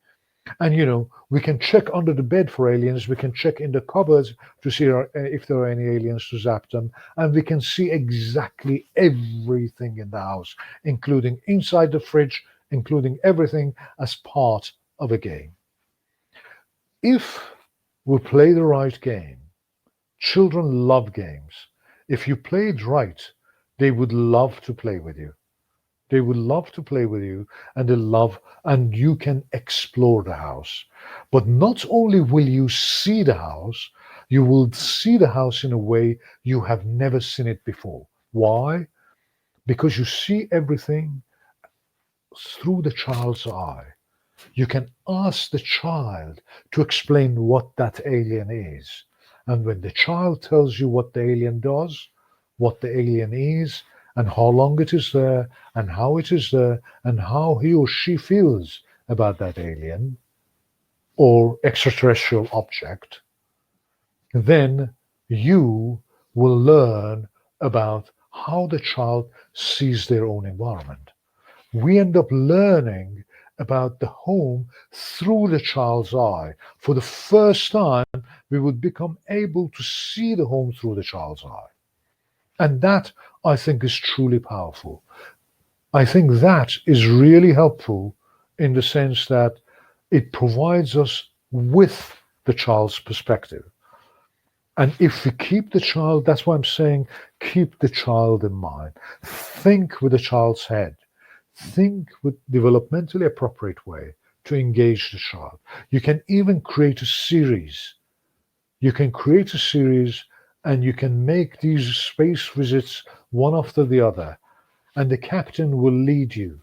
And we can check under the bed for aliens. We can check in the cupboards to see if there are any aliens to zap them. And we can see exactly everything in the house, including inside the fridge, including everything as part of a game. If we play the right game, children love games. If you play it right, they would love to play with you. They would love to play with you, and you can explore the house. But not only will you see the house, you will see the house in a way you have never seen it before. Why? Because you see everything through the child's eye. You can ask the child to explain what that alien is. And when the child tells you what the alien does, what the alien is, and how long it is there, and how it is there, and how he or she feels about that alien or extraterrestrial object, then you will learn about how the child sees their own environment. We end up learning about the home through the child's eye. For the first time, we would become able to see the home through the child's eye. And that, I think, is truly powerful. I think that is really helpful in the sense that it provides us with the child's perspective. And if we keep the child, that's why I'm saying keep the child in mind. Think with the child's head. Think with developmentally appropriate way to engage the child. You can even create a series. You can create a series and you can make these space visits one after the other. And the captain will lead you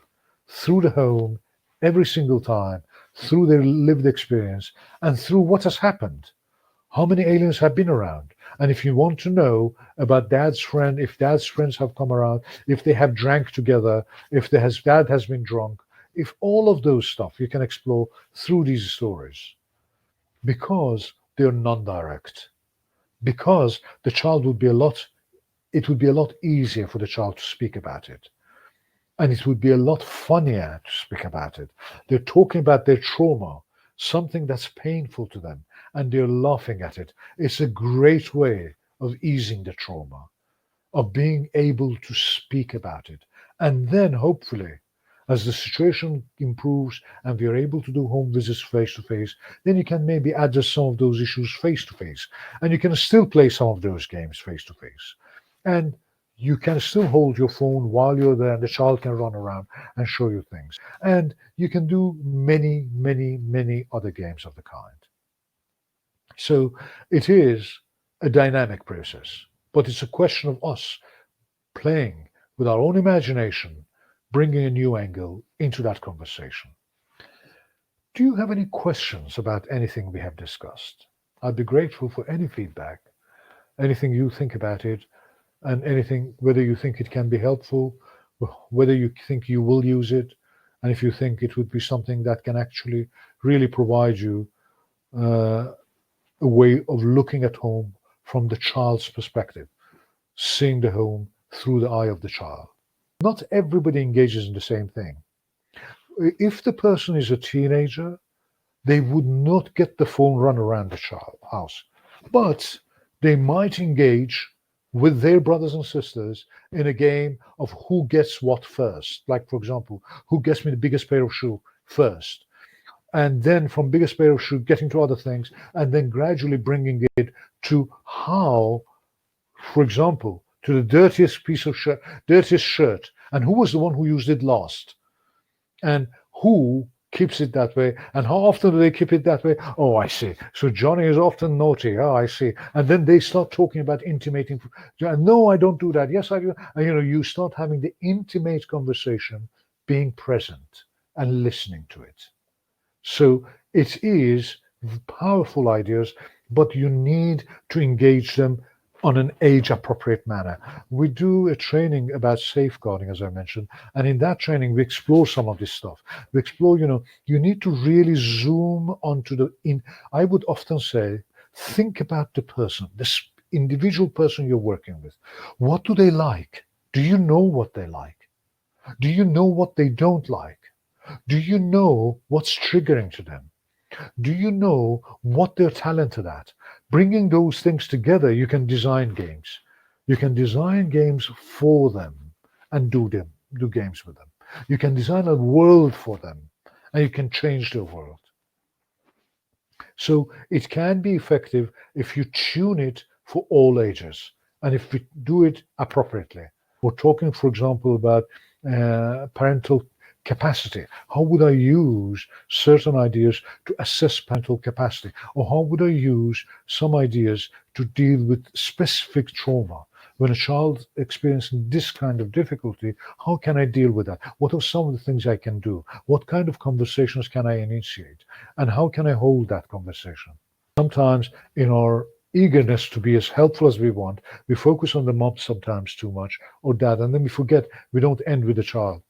through the home every single time, through their lived experience, and through what has happened. How many aliens have been around? And if you want to know about dad's friend, if dad's friends have come around, if they have drank together, if dad has been drunk, if all of those stuff you can explore through these stories because they're non-direct. Because the child would be it would be a lot easier for the child to speak about it. And it would be a lot funnier to speak about it. They're talking about their trauma, something that's painful to them, and they're laughing at it. It's a great way of easing the trauma, of being able to speak about it. And then hopefully, as the situation improves and we are able to do home visits face to face, then you can maybe address some of those issues face to face. And you can still play some of those games face to face. And you can still hold your phone while you're there and the child can run around and show you things. And you can do many, many, many other games of the kind. So it is a dynamic process, but it's a question of us playing with our own imagination, bringing a new angle into that conversation. Do you have any questions about anything we have discussed? I'd be grateful for any feedback, anything you think about it, and anything, whether you think it can be helpful, whether you think you will use it, and if you think it would be something that can actually really provide you a way of looking at home from the child's perspective, seeing the home through the eye of the child. Not everybody engages in the same thing. If the person is a teenager, they would not get the phone run around the house, but they might engage with their brothers and sisters in a game of who gets what first. Like, for example, who gets me the biggest pair of shoe first? And then from biggest pair of shoe, getting to other things, and then gradually bringing it to how, for example, to the dirtiest piece of shirt, dirtiest shirt, and who was the one who used it last, and who keeps it that way, and how often do they keep it that way? Oh, I see. So Johnny is often naughty. Oh, I see. And then they start talking about intimating. No, I don't do that. Yes, I do. And, you start having the intimate conversation, being present and listening to it. So it is powerful ideas, but you need to engage them on an age-appropriate manner. We do a training about safeguarding, as I mentioned, and in that training, we explore some of this stuff. We explore, you need to really zoom onto I would often say, think about the person, this individual person you're working with. What do they like? Do you know what they like? Do you know what they don't like? Do you know what's triggering to them? Do you know what they're talented at? Bringing those things together, you can design games. You can design games for them and do games with them. You can design a world for them and you can change the world. So it can be effective if you tune it for all ages and if we do it appropriately. We're talking, for example, about parental capacity. How would I use certain ideas to assess parental capacity? Or how would I use some ideas to deal with specific trauma? When a child experiencing this kind of difficulty, how can I deal with that? What are some of the things I can do? What kind of conversations can I initiate? And how can I hold that conversation? Sometimes in our eagerness to be as helpful as we want, we focus on the mom sometimes too much, or dad, and then we forget we don't end with the child.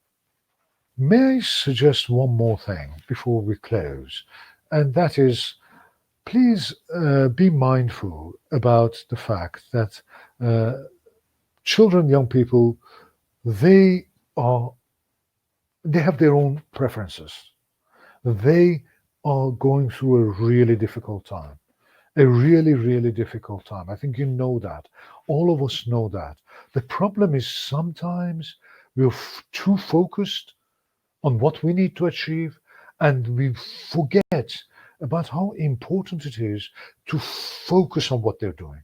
May I suggest one more thing before we close? And that is, please be mindful about the fact that uh, children, young people, they are they have their own preferences. They are going through a really difficult time. A really, really difficult time. I think you know that. All of us know that. The problem is sometimes we're too focused on what we need to achieve, and we forget about how important it is to focus on what they're doing.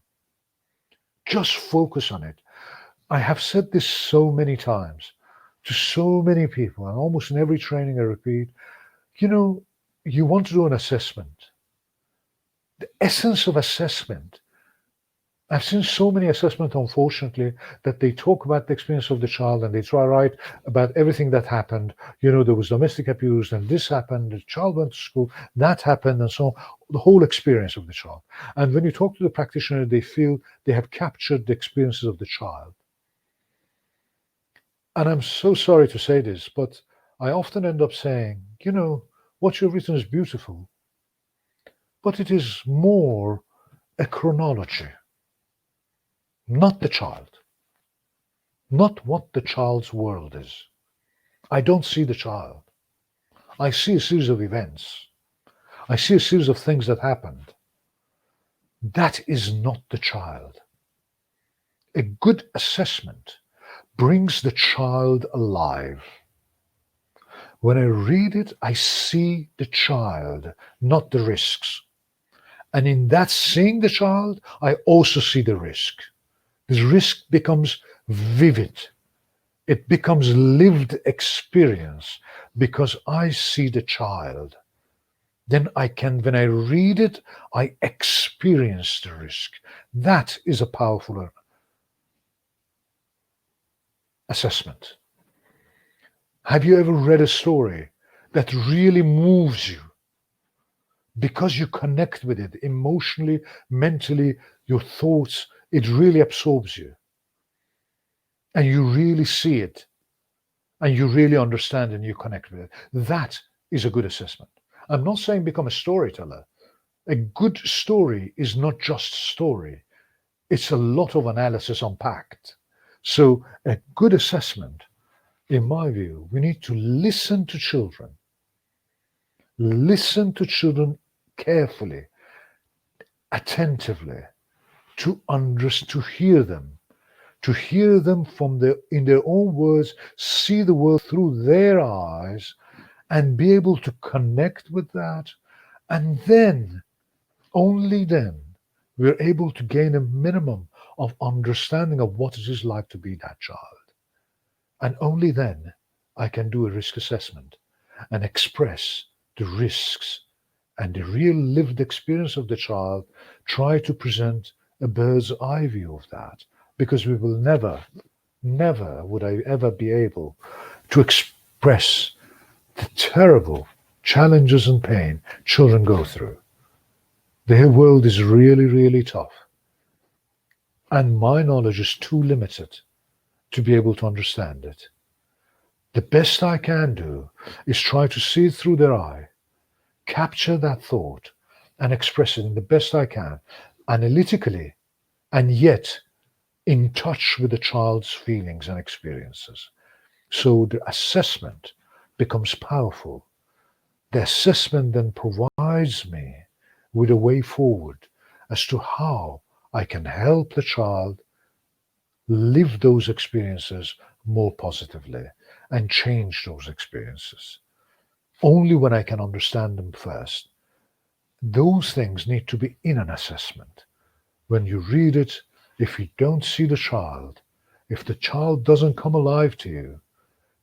Just focus on it. I have said this so many times to so many people, and almost in every training I repeat, you know, you want to do an assessment. The essence of assessment, I've seen so many assessments, unfortunately, that they talk about the experience of the child and they try to write about everything that happened. There was domestic abuse and this happened, the child went to school, that happened, and so on, the whole experience of the child. And when you talk to the practitioner, they feel they have captured the experiences of the child. And I'm so sorry to say this, but I often end up saying, what you've written is beautiful, but it is more a chronology, not the child, not what the child's world is. I don't see the child. I see a series of events. I see a series of things that happened. That is not the child. A good assessment brings the child alive. When I read it, I see the child, not the risks. And in that seeing the child, I also see the risk. This risk becomes vivid. It becomes lived experience because I see the child. Then when I read it, I experience the risk. That is a powerful assessment. Have you ever read a story that really moves you because you connect with it emotionally, mentally, your thoughts, it really absorbs you and you really see it and you really understand and you connect with it? That is a good assessment. I'm not saying become a storyteller. A good story is not just story. It's a lot of analysis unpacked. So a good assessment, in my view, we need to listen to children. Listen to children carefully, attentively, to hear them in their own words, see the world through their eyes, and be able to connect with that. And then, only then, we're able to gain a minimum of understanding of what it is like to be that child. And only then I can do a risk assessment and express the risks and the real lived experience of the child, try to present a bird's eye view of that. Because we will never would I ever be able to express the terrible challenges and pain children go through. Their world is really, really tough. And my knowledge is too limited to be able to understand it. The best I can do is try to see it through their eye, capture that thought, and express it in the best I can, analytically, and yet in touch with the child's feelings and experiences. So the assessment becomes powerful. The assessment then provides me with a way forward as to how I can help the child live those experiences more positively and change those experiences. Only when I can understand them first. Those things need to be in an assessment. When you read it, if you don't see the child, if the child doesn't come alive to you,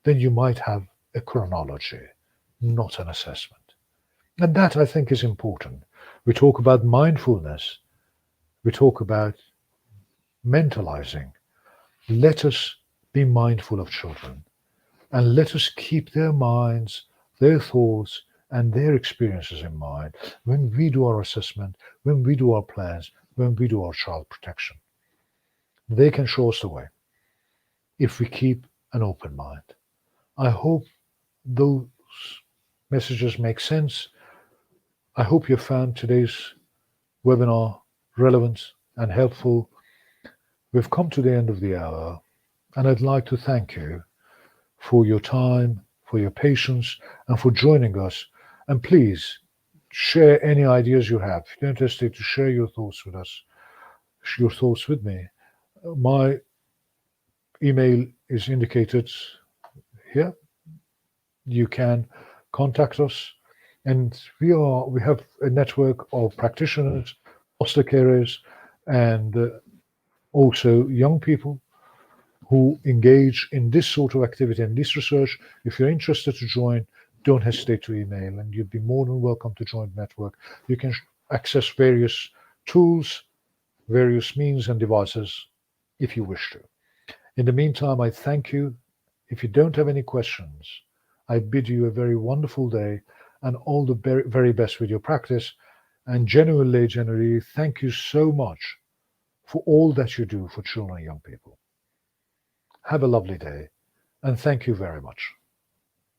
then you might have a chronology, not an assessment. And that, I think, is important. We talk about mindfulness. We talk about mentalizing. Let us be mindful of children and let us keep their minds, their thoughts, and their experiences in mind when we do our assessment, when we do our plans, when we do our child protection. They can show us the way if we keep an open mind. I hope those messages make sense. I hope you found today's webinar relevant and helpful. We've come to the end of the hour, and I'd like to thank you for your time, for your patience, and for joining us. And please share any ideas you have. Don't hesitate to share your thoughts with us, your thoughts with me. My email is indicated here. You can contact us, and we have a network of practitioners, foster carers, and also young people who engage in this sort of activity and this research. If you're interested to join, don't hesitate to email, and you'd be more than welcome to join the network. You can access various tools, various means and devices if you wish to. In the meantime, I thank you. If you don't have any questions, I bid you a very wonderful day and all the very, very best with your practice. And genuinely, thank you so much for all that you do for children and young people. Have a lovely day, and thank you very much.